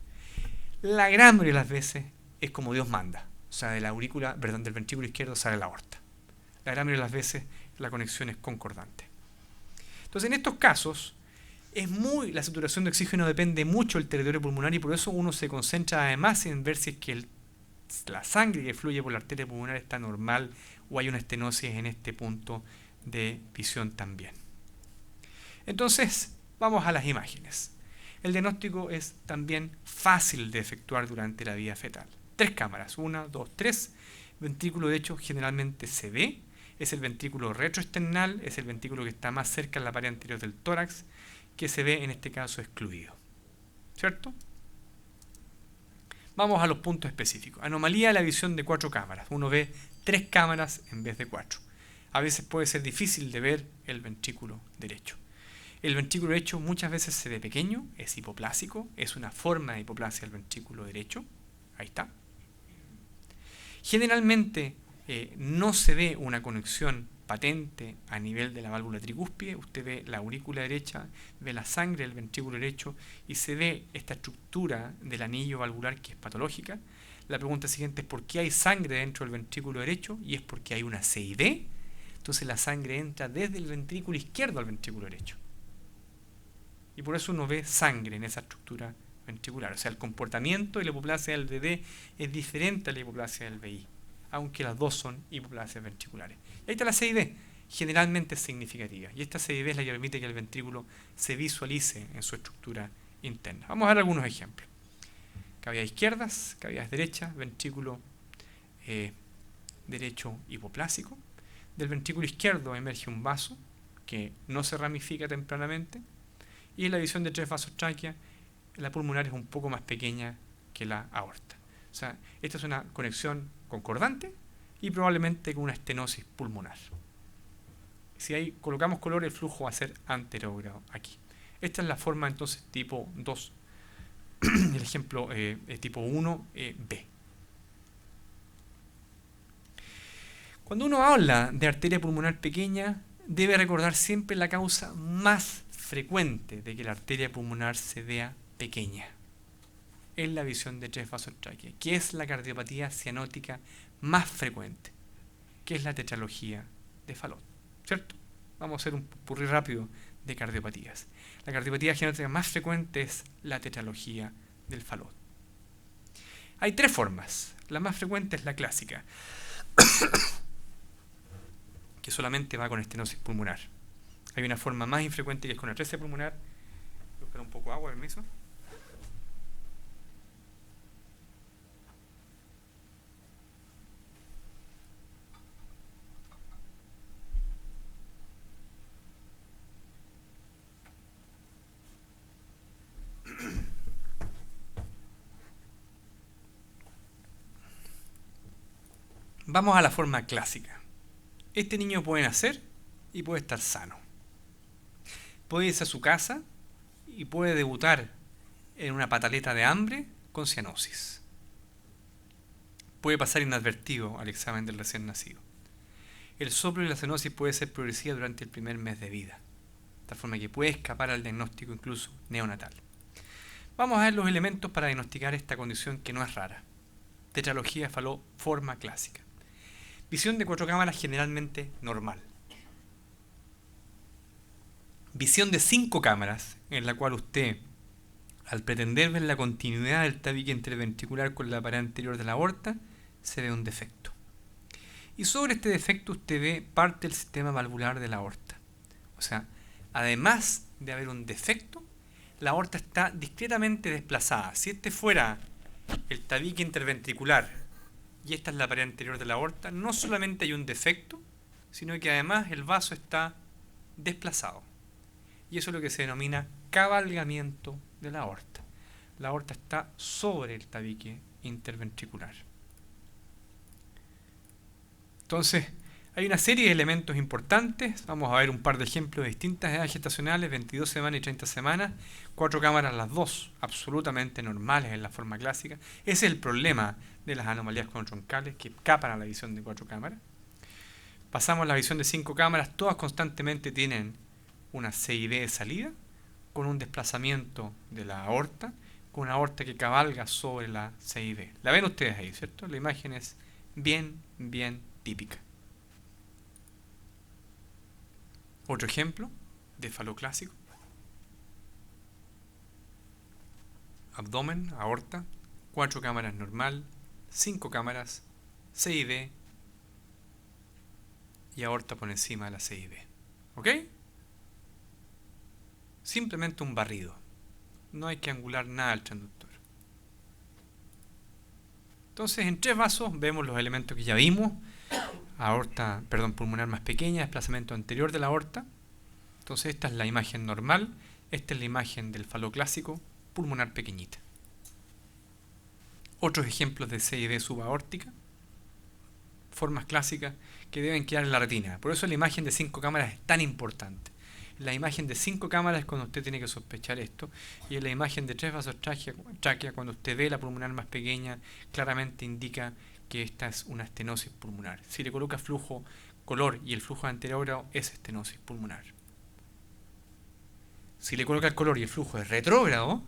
La gran mayoría de las veces es como Dios manda. O sea, de la aurícula, perdón, del ventrículo izquierdo sale la aorta. La gran mayoría de las veces la conexión es concordante. Entonces, en estos casos, la saturación de oxígeno depende mucho del territorio pulmonar y por eso uno se concentra además en ver si es que la sangre que fluye por la arteria pulmonar está normal o hay una estenosis en este punto de visión también. Entonces, vamos a las imágenes. El diagnóstico es también fácil de efectuar durante la vida fetal. 3 cámaras, 1, 2, 3. Ventrículo derecho generalmente se ve. Es el ventrículo retroesternal, es el ventrículo que está más cerca de la pared anterior del tórax, que se ve en este caso excluido. ¿Cierto? Vamos a los puntos específicos. Anomalía de la visión de 4 cámaras. Uno ve 3 cámaras en vez de 4. A veces puede ser difícil de ver el ventrículo derecho. El ventrículo derecho muchas veces se ve pequeño, es hipoplásico, es una forma de hipoplasia del ventrículo derecho. Ahí está. Generalmente no se ve una conexión patente a nivel de la válvula tricúspide. Usted ve la aurícula derecha, ve la sangre del ventrículo derecho y se ve esta estructura del anillo valvular que es patológica. La pregunta siguiente es ¿por qué hay sangre dentro del ventrículo derecho? Y es porque hay una CID. Entonces la sangre entra desde el ventrículo izquierdo al ventrículo derecho. Y por eso uno ve sangre en esa estructura ventricular. O sea, el comportamiento de la hipoplasia del VD es diferente a la hipoplasia del VI, aunque las dos son hipoplasias ventriculares. Y ahí está la CID, generalmente es significativa. Y esta CID es la que permite que el ventrículo se visualice en su estructura interna. Vamos a ver algunos ejemplos. Cavidades izquierdas, cavidades derechas, ventrículo derecho hipoplásico. Del ventrículo izquierdo emerge un vaso que no se ramifica tempranamente. Y en la división de 3 vasos tráquea, la pulmonar es un poco más pequeña que la aorta. O sea, esta es una conexión concordante y probablemente con una estenosis pulmonar. Si ahí colocamos color, el flujo va a ser anterogrado aquí. Esta es la forma entonces tipo 2. El ejemplo tipo 1, B. Cuando uno habla de arteria pulmonar pequeña, debe recordar siempre la causa más frecuente de que la arteria pulmonar se vea pequeña. Es la visión de 3 vasos tráquea, que es la cardiopatía cianótica más frecuente, que es la tetralogía de Fallot, ¿cierto? Vamos a hacer un purrí rápido de cardiopatías. La cardiopatía cianótica más frecuente es la tetralogía del Fallot. Hay 3 formas. La más frecuente es la clásica, que solamente va con estenosis pulmonar. Hay una forma más infrecuente que es con atresia pulmonar. Voy a buscar un poco de agua, permiso. Vamos a la forma clásica. Este niño puede nacer y puede estar sano. Puede irse a su casa y puede debutar en una pataleta de hambre con cianosis. Puede pasar inadvertido al examen del recién nacido. El soplo y la cianosis puede ser progresiva durante el primer mes de vida, de tal forma que puede escapar al diagnóstico incluso neonatal. Vamos a ver los elementos para diagnosticar esta condición que no es rara. Tetralogía de Fallot, forma clásica. Visión de 4 cámaras generalmente normal. Visión de 5 cámaras, en la cual usted, al pretender ver la continuidad del tabique interventricular con la pared anterior de la aorta, se ve un defecto. Y sobre este defecto usted ve parte del sistema valvular de la aorta. O sea, además de haber un defecto, la aorta está discretamente desplazada. Si este fuera el tabique interventricular y esta es la pared anterior de la aorta, no solamente hay un defecto, sino que además el vaso está desplazado. Y eso es lo que se denomina cabalgamiento de la aorta. La aorta está sobre el tabique interventricular. Entonces, hay una serie de elementos importantes. Vamos a ver un par de ejemplos de distintas edades gestacionales, 22 semanas y 30 semanas. 4 cámaras las dos, absolutamente normales en la forma clásica. Ese es el problema de las anomalías conotroncales, que escapan a la visión de 4 cámaras. Pasamos a la visión de 5 cámaras. Todas constantemente tienen una CID de salida, con un desplazamiento de la aorta, con una aorta que cabalga sobre la CID. La ven ustedes ahí, ¿cierto? La imagen es bien típica. Otro ejemplo de Fallot clásico. Abdomen, aorta, 4 cámaras normal, 5 cámaras, CID y aorta por encima de la CID. ¿Ok? Simplemente un barrido. No hay que angular nada al transductor. Entonces, en 3 vasos vemos los elementos que ya vimos. Aorta, pulmonar más pequeña, desplazamiento anterior de la aorta. Entonces, esta es la imagen normal. Esta es la imagen del Fallot clásico, pulmonar pequeñita. Otros ejemplos de CID subaórtica, formas clásicas que deben quedar en la retina. Por eso la imagen de 5 cámaras es tan importante. La imagen de 5 cámaras es cuando usted tiene que sospechar esto, y en la imagen de 3 vasos tráquea, cuando usted ve la pulmonar más pequeña, claramente indica que esta es una estenosis pulmonar. Si le coloca flujo color y el flujo anterógrado, es estenosis pulmonar. Si le coloca el color y el flujo es retrógrado,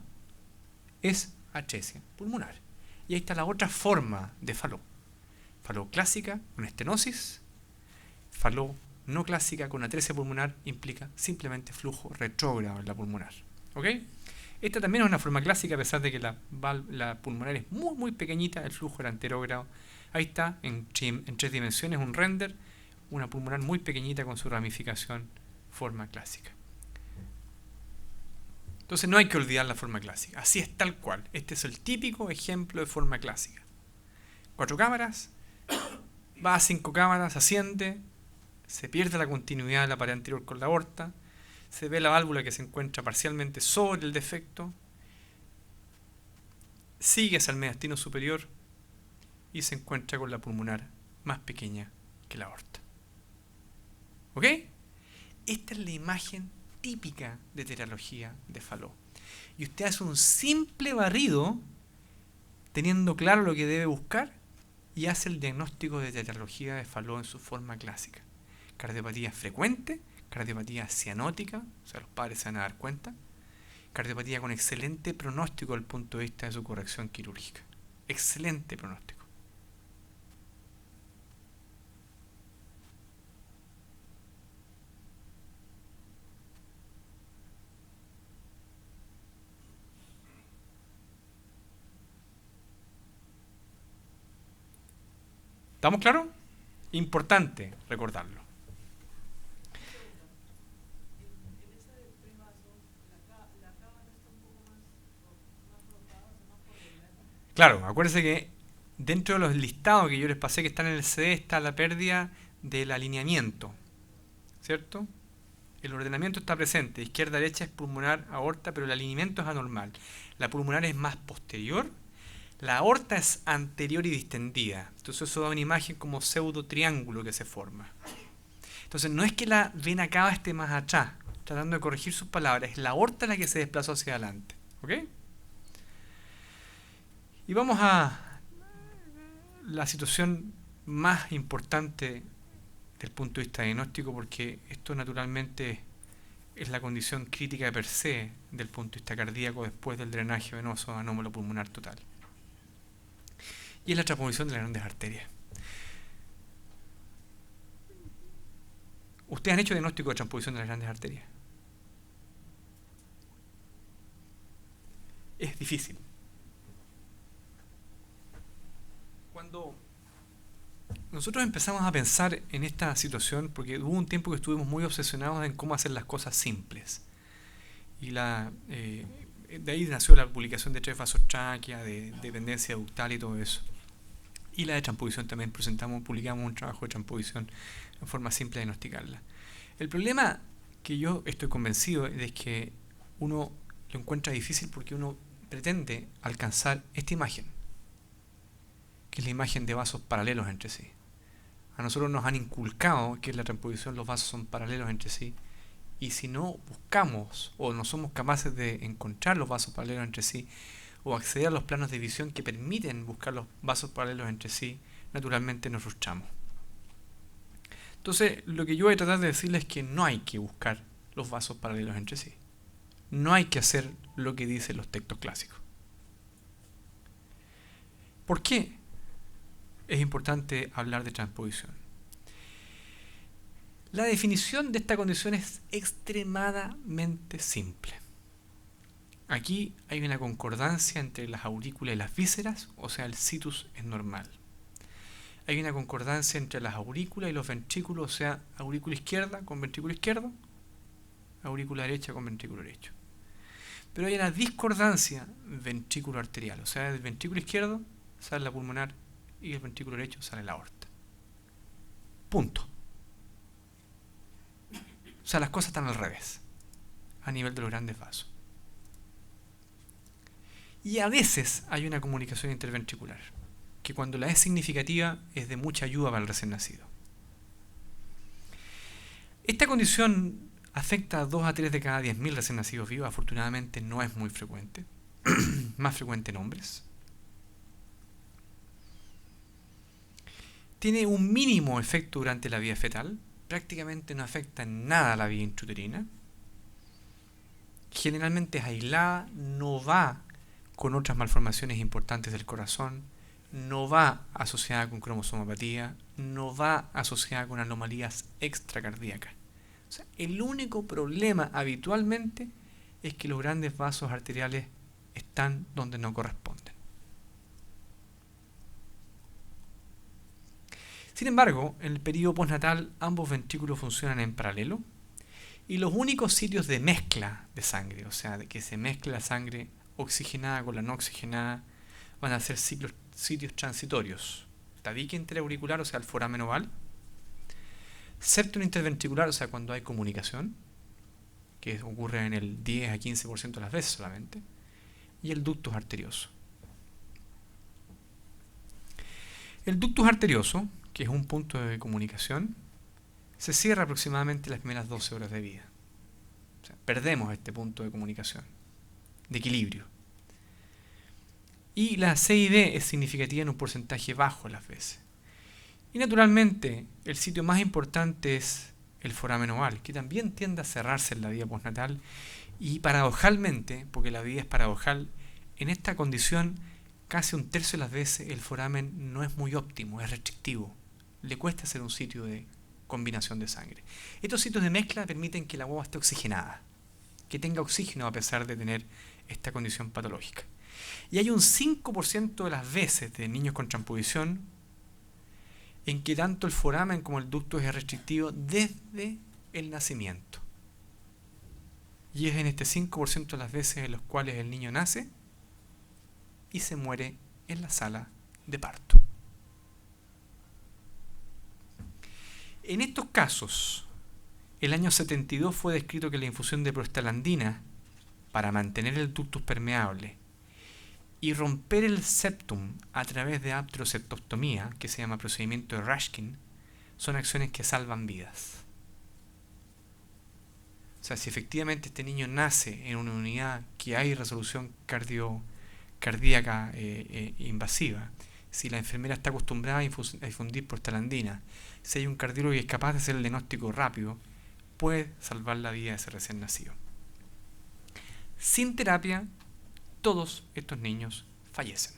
es atresia pulmonar. Y ahí está la otra forma de Fallot. Fallot clásica con estenosis, Fallot no clásica con atresia pulmonar implica simplemente flujo retrógrado en la pulmonar. ¿Ok? Esta también es una forma clásica, a pesar de que la pulmonar es muy muy pequeñita, el flujo era anterógrado. Ahí está, en 3 dimensiones, un render, una pulmonar muy pequeñita con su ramificación, forma clásica. Entonces no hay que olvidar la forma clásica, así es tal cual. Este es el típico ejemplo de forma clásica. 4 cámaras, va a 5 cámaras, asciende, se pierde la continuidad de la pared anterior con la aorta, se ve la válvula que se encuentra parcialmente sobre el defecto, sigue hacia el mediastino superior y se encuentra con la pulmonar más pequeña que la aorta. ¿Ok? Esta es la imagen típica de tetralogía de Fallot. Y usted hace un simple barrido teniendo claro lo que debe buscar y hace el diagnóstico de tetralogía de Fallot en su forma clásica. Cardiopatía frecuente, cardiopatía cianótica, o sea, los padres se van a dar cuenta, cardiopatía con excelente pronóstico desde el punto de vista de su corrección quirúrgica. Excelente pronóstico. ¿Estamos claros? Importante recordarlo. Claro, acuérdense que dentro de los listados que yo les pasé que están en el CD está la pérdida del alineamiento, ¿cierto? El ordenamiento está presente, izquierda-derecha es pulmonar, aorta, pero el alineamiento es anormal. La pulmonar es más posterior, la aorta es anterior y distendida. Entonces eso da una imagen como pseudo triángulo que se forma. Entonces no es que la vena cava esté más atrás, tratando de corregir sus palabras, es la aorta la que se desplazó hacia adelante. ¿Ok? Y vamos a la situación más importante del punto de vista diagnóstico, porque esto naturalmente es la condición crítica per se del punto de vista cardíaco después del drenaje venoso anómalo pulmonar total. Y es la transposición de las grandes arterias. ¿Ustedes han hecho diagnóstico de transposición de las grandes arterias? Es difícil. Cuando nosotros empezamos a pensar en esta situación, porque hubo un tiempo que estuvimos muy obsesionados en cómo hacer las cosas simples. Y de ahí nació la publicación de 3 vasos tráquea, de dependencia ductal y todo eso. Y la de transposición también publicamos un trabajo de transposición en forma simple de diagnosticarla. El problema que yo estoy convencido es que uno lo encuentra difícil porque uno pretende alcanzar esta imagen, que es la imagen de vasos paralelos entre sí. A nosotros nos han inculcado que en la transposición los vasos son paralelos entre sí, y si no buscamos o no somos capaces de encontrar los vasos paralelos entre sí o acceder a los planos de visión que permiten buscar los vasos paralelos entre sí, naturalmente nos frustramos. Entonces, lo que yo voy a tratar de decirles es que no hay que buscar los vasos paralelos entre sí. No hay que hacer lo que dicen los textos clásicos. ¿Por qué es importante hablar de transposición? La definición de esta condición es extremadamente simple. Aquí hay una concordancia entre las aurículas y las vísceras, o sea, el situs es normal. Hay una concordancia entre las aurículas y los ventrículos, o sea, aurícula izquierda con ventrículo izquierdo, aurícula derecha con ventrículo derecho. Pero hay una discordancia ventrículo arterial, o sea, del ventrículo izquierdo sale la pulmonar y del ventrículo derecho sale la aorta. Punto. O sea, las cosas están al revés, a nivel de los grandes vasos. Y a veces hay una comunicación interventricular, que cuando la es significativa es de mucha ayuda para el recién nacido. Esta condición afecta a 2 a 3 de cada 10.000 recién nacidos vivos. Afortunadamente no es muy frecuente, más frecuente en hombres. Tiene un mínimo efecto durante la vida fetal, prácticamente no afecta en nada a la vida intrauterina. Generalmente es aislada, no va con otras malformaciones importantes del corazón, no va asociada con cromosomopatía, no va asociada con anomalías extracardíacas. O sea, el único problema habitualmente es que los grandes vasos arteriales están donde no corresponden. Sin embargo, en el periodo postnatal ambos ventrículos funcionan en paralelo y los únicos sitios de mezcla de sangre, o sea, de que se mezcle la sangre oxigenada con la no oxigenada, van a ser sitios transitorios. Tabique interauricular, o sea, el foramen oval. Septum interventricular, o sea, cuando hay comunicación, que ocurre en el 10 a 15% de las veces solamente. Y el ductus arterioso. El ductus arterioso, que es un punto de comunicación, se cierra aproximadamente las primeras 12 horas de vida. O sea, perdemos este punto de comunicación, de equilibrio. Y la CID es significativa en un porcentaje bajo las veces. Y naturalmente, el sitio más importante es el foramen oval, que también tiende a cerrarse en la vida postnatal. Y paradojalmente, porque la vida es paradojal, en esta condición, casi un tercio de las veces el foramen no es muy óptimo, es restrictivo. Le cuesta hacer un sitio de combinación de sangre. Estos sitios de mezcla permiten que la guagua esté oxigenada, que tenga oxígeno a pesar de tener esta condición patológica. Y hay un 5% de las veces de niños con transposición en que tanto el foramen como el ducto es restrictivo desde el nacimiento. Y es en este 5% de las veces en los cuales el niño nace y se muere en la sala de parto. En estos casos, el año 72 fue descrito que la infusión de prostaglandina para mantener el ductus permeable y romper el septum a través de arterioseptostomía, que se llama procedimiento de Rashkin, son acciones que salvan vidas. O sea, si efectivamente este niño nace en una unidad que hay resolución cardíaca invasiva, si la enfermera está acostumbrada a infundir prostaglandina, si hay un cardiólogo que es capaz de hacer el diagnóstico rápido, puede salvar la vida de ese recién nacido. Sin terapia, todos estos niños fallecen,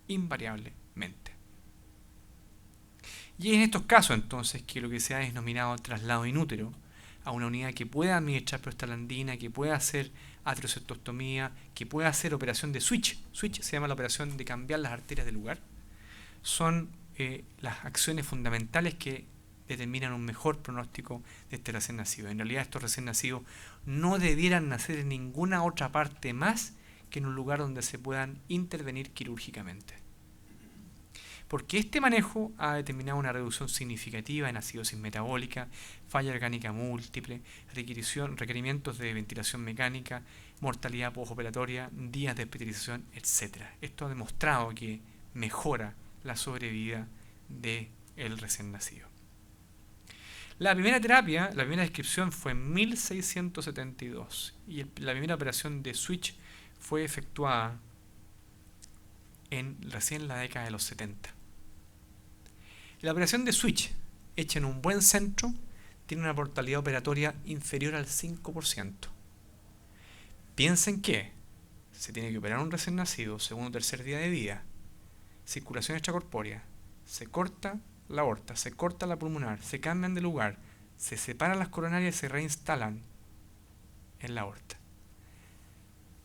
invariablemente. Y es en estos casos entonces que lo que se ha denominado traslado in útero a una unidad que pueda administrar prostaglandina, que pueda hacer arterioseptostomía, que pueda hacer operación de switch. Switch se llama la operación de cambiar las arterias de lugar. Son las acciones fundamentales que determinan un mejor pronóstico de este recién nacido. En realidad estos recién nacidos no debieran nacer en ninguna otra parte más que en un lugar donde se puedan intervenir quirúrgicamente. Porque este manejo ha determinado una reducción significativa en acidosis metabólica, falla orgánica múltiple, requerimientos de ventilación mecánica, mortalidad postoperatoria, días de hospitalización, etc. Esto ha demostrado que mejora la sobrevida del recién nacido. La primera terapia, la primera descripción fue en 1672 y la primera operación de switch fue efectuada recién en la década de los 70. La operación de switch, hecha en un buen centro, tiene una mortalidad operatoria inferior al 5%. Piensen que se tiene que operar un recién nacido, segundo o tercer día de vida, circulación extracorpórea, se corta la aorta, se corta la pulmonar, se cambian de lugar, se separan las coronarias y se reinstalan en la aorta.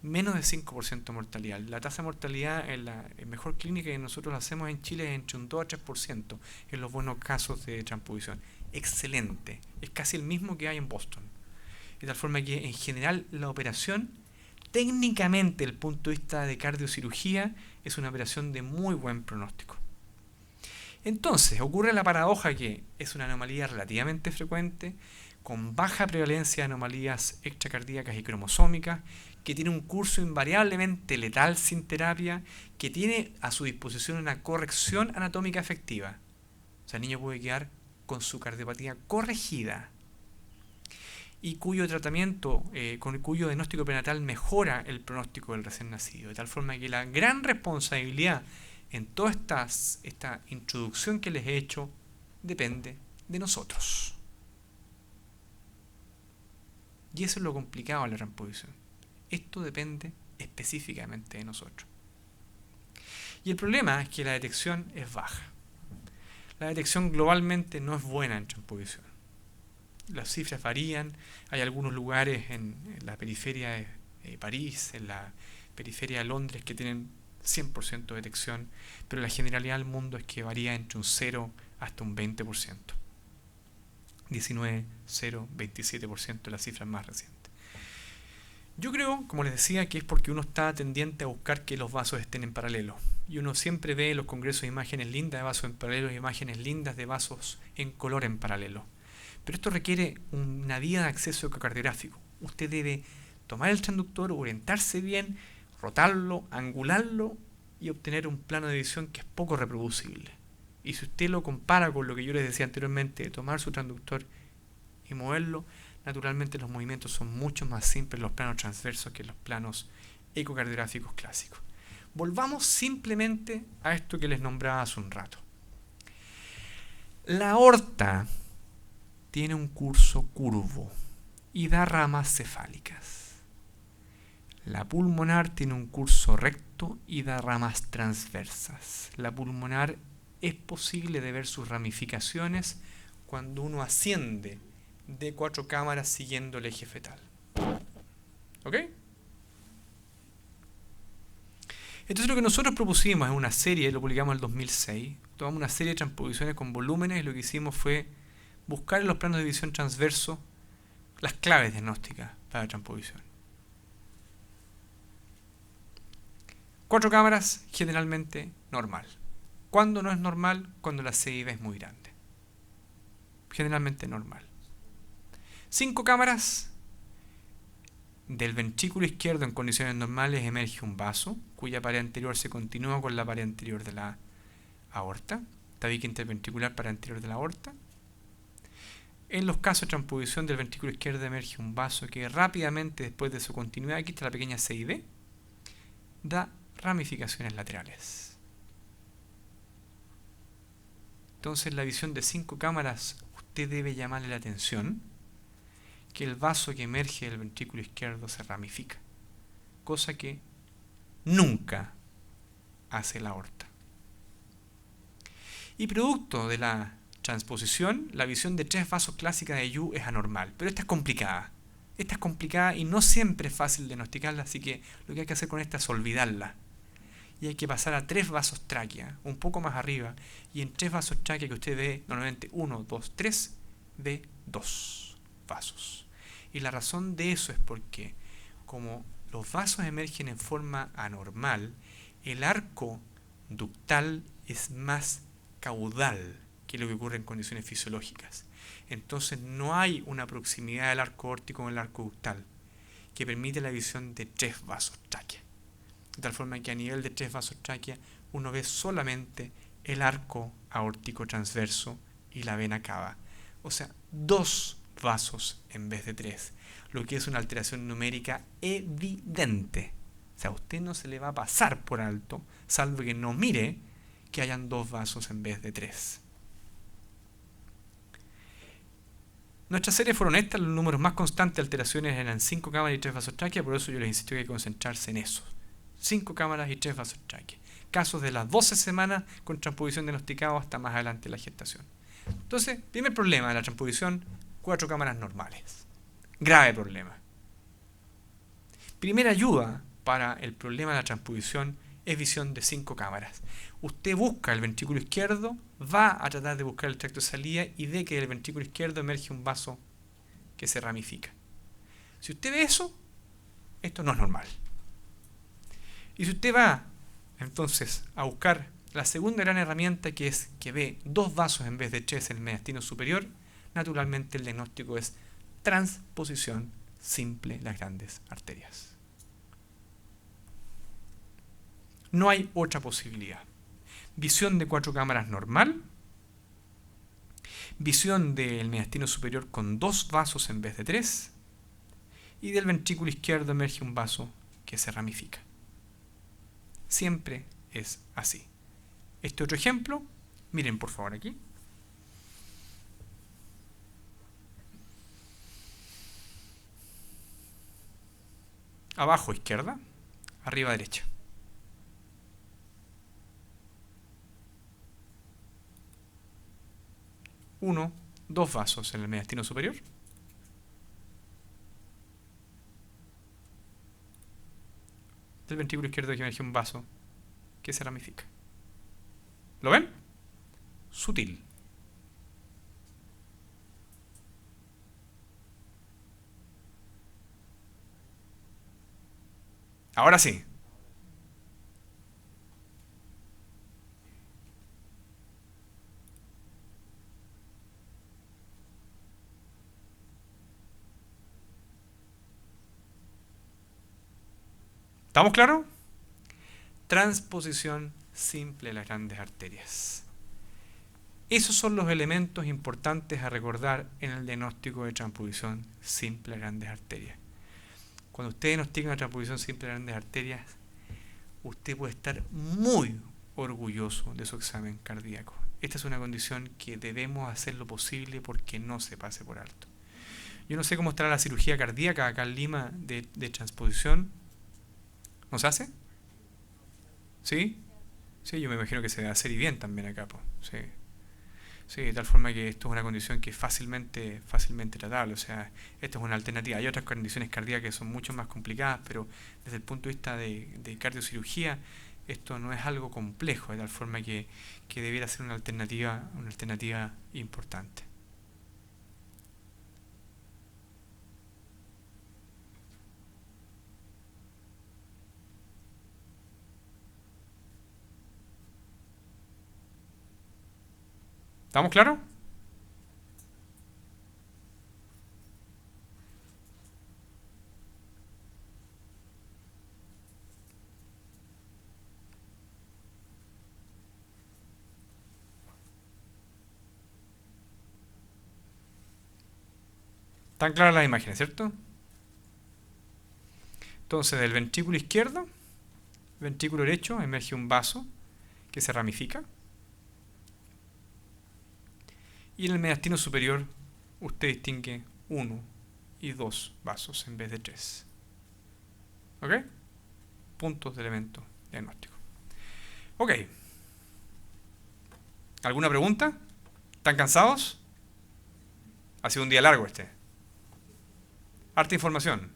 Menos de 5% de mortalidad. La tasa de mortalidad en la mejor clínica que nosotros hacemos en Chile es entre un 2 a 3% en los buenos casos de transposición. Excelente. Es casi el mismo que hay en Boston. De tal forma que en general la operación, técnicamente desde el punto de vista de cardiocirugía, es una operación de muy buen pronóstico. Entonces, ocurre la paradoja que es una anomalía relativamente frecuente, con baja prevalencia de anomalías extracardíacas y cromosómicas, que tiene un curso invariablemente letal sin terapia, que tiene a su disposición una corrección anatómica efectiva. O sea, el niño puede quedar con su cardiopatía corregida y cuyo tratamiento, con cuyo diagnóstico prenatal mejora el pronóstico del recién nacido. De tal forma que la gran responsabilidad en toda esta introducción que les he hecho depende de nosotros. Y eso es lo complicado de la transposición. Esto depende específicamente de nosotros. Y el problema es que la detección es baja. La detección globalmente no es buena en transposición. Las cifras varían. Hay algunos lugares en la periferia de París, en la periferia de Londres, que tienen 100% de detección, pero la generalidad del mundo es que varía entre un 0 hasta un 20%. 19, 0, 27% las cifras más recientes. Yo creo, como les decía, que es porque uno está tendiente a buscar que los vasos estén en paralelo. Y uno siempre ve en los congresos imágenes lindas de vasos en paralelo y imágenes lindas de vasos en color en paralelo. Pero esto requiere una vía de acceso ecocardiográfico. Usted debe tomar el transductor, orientarse bien, rotarlo, angularlo y obtener un plano de visión que es poco reproducible. Y si usted lo compara con lo que yo les decía anteriormente, de tomar su transductor y moverlo, naturalmente los movimientos son mucho más simples en los planos transversos que en los planos ecocardiográficos clásicos. Volvamos simplemente a esto que les nombraba hace un rato. La aorta tiene un curso curvo y da ramas cefálicas. La pulmonar tiene un curso recto y da ramas transversas. La pulmonar es posible de ver sus ramificaciones cuando uno asciende de 4 cámaras siguiendo el eje fetal. ¿Ok? Entonces lo que nosotros propusimos en una serie, lo publicamos en el 2006, tomamos una serie de transposiciones con volúmenes y lo que hicimos fue buscar en los planos de visión transverso las claves diagnósticas para la transposición. 4 cámaras, generalmente normal. ¿Cuándo no es normal? Cuando la CIB es muy grande. Generalmente normal. 5 cámaras, del ventrículo izquierdo en condiciones normales emerge un vaso, cuya pared anterior se continúa con la pared anterior de la aorta, tabique interventricular pared anterior de la aorta. En los casos de transposición del ventrículo izquierdo emerge un vaso que rápidamente, después de su continuidad, aquí está la pequeña CIB, da ramificaciones laterales. Entonces, la visión de 5 cámaras, usted debe llamarle la atención que el vaso que emerge del ventrículo izquierdo se ramifica, cosa que nunca hace la aorta. Y producto de la transposición, la visión de 3 vasos clásica de Yu es anormal, pero esta es complicada. Esta es complicada y no siempre es fácil diagnosticarla, así que lo que hay que hacer con esta es olvidarla. Y hay que pasar a 3 vasos tráquea, un poco más arriba, y en 3 vasos tráquea que usted ve normalmente 1, 2, 3, ve 2 vasos. Y la razón de eso es porque, como los vasos emergen en forma anormal, el arco ductal es más caudal que lo que ocurre en condiciones fisiológicas. Entonces no hay una proximidad del arco órtico con el arco ductal que permite la visión de 3 vasos tráquea. De tal forma que a nivel de 3 vasos tráquea uno ve solamente el arco aórtico transverso y la vena cava. O sea, 2 vasos en vez de 3, lo que es una alteración numérica evidente. O sea, a usted no se le va a pasar por alto, salvo que no mire que hayan 2 vasos en vez de 3. Nuestras series fueron estas, los números más constantes de alteraciones eran 5 cámaras y 3 vasos tráquea, por eso yo les insisto que hay que concentrarse en eso. 5 cámaras y 3 vasos tráquea. Casos de las 12 semanas con transposición diagnosticado hasta más adelante de la gestación. Entonces, primer problema de la transposición, 4 cámaras normales. Grave problema. Primera ayuda para el problema de la transposición es visión de 5 cámaras. Usted busca el ventrículo izquierdo, va a tratar de buscar el tracto de salida y ve que del ventrículo izquierdo emerge un vaso que se ramifica. Si usted ve eso, esto no es normal. Y si usted va entonces a buscar la segunda gran herramienta, que es que ve 2 vasos en vez de 3 en el mediastino superior, naturalmente el diagnóstico es transposición simple de las grandes arterias. No hay otra posibilidad. Visión de 4 cámaras normal. Visión del mediastino superior con 2 vasos en vez de 3. Y del ventrículo izquierdo emerge un vaso que se ramifica. Siempre es así. Este otro ejemplo, miren por favor aquí. Abajo izquierda, arriba derecha. Uno, 2 vasos en el mediastino superior. Del ventrículo izquierdo que emerge un vaso que se ramifica. ¿Lo ven? Sutil. Ahora sí. ¿Estamos claros? Transposición simple de las grandes arterias. Esos son los elementos importantes a recordar en el diagnóstico de transposición simple de grandes arterias. Cuando usted diagnostica una transposición simple de grandes arterias, usted puede estar muy orgulloso de su examen cardíaco. Esta es una condición que debemos hacer lo posible porque no se pase por alto. Yo no sé cómo estará la cirugía cardíaca acá en Lima de transposición. ¿No se hace? ¿Sí? Sí, yo me imagino que se debe hacer y bien también acá, po. Sí. Sí, de tal forma que esto es una condición que es fácilmente tratable, o sea, esta es una alternativa. Hay otras condiciones cardíacas que son mucho más complicadas, pero desde el punto de vista de cardiocirugía, esto no es algo complejo, de tal forma que debiera ser una alternativa importante. ¿Estamos claros? ¿Están claras las imágenes, cierto? Entonces, del ventrículo izquierdo, ventrículo derecho, emerge un vaso que se ramifica. Y en el mediastino superior, usted distingue 1 y 2 vasos en vez de 3. ¿Ok? Puntos de elemento diagnóstico. Ok. ¿Alguna pregunta? ¿Están cansados? Ha sido un día largo este. Harta información.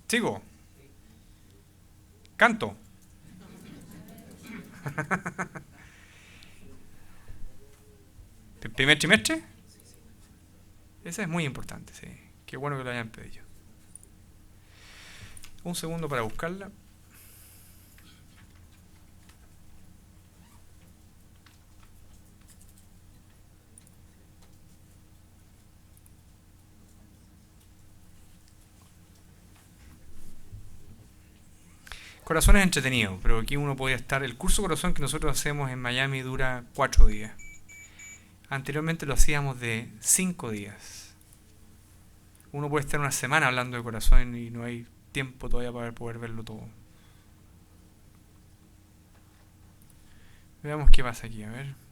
¿Sigo? ¿Canto? ¿Primer trimestre? Esa es muy importante, sí. Qué bueno que lo hayan pedido. Un segundo para buscarla. Corazón es entretenido, pero aquí uno podría estar. El curso corazón que nosotros hacemos en Miami dura 4 días. Anteriormente lo hacíamos de 5 días. Uno puede estar una semana hablando de corazón y no hay tiempo todavía para poder verlo todo. Veamos qué pasa aquí, a ver.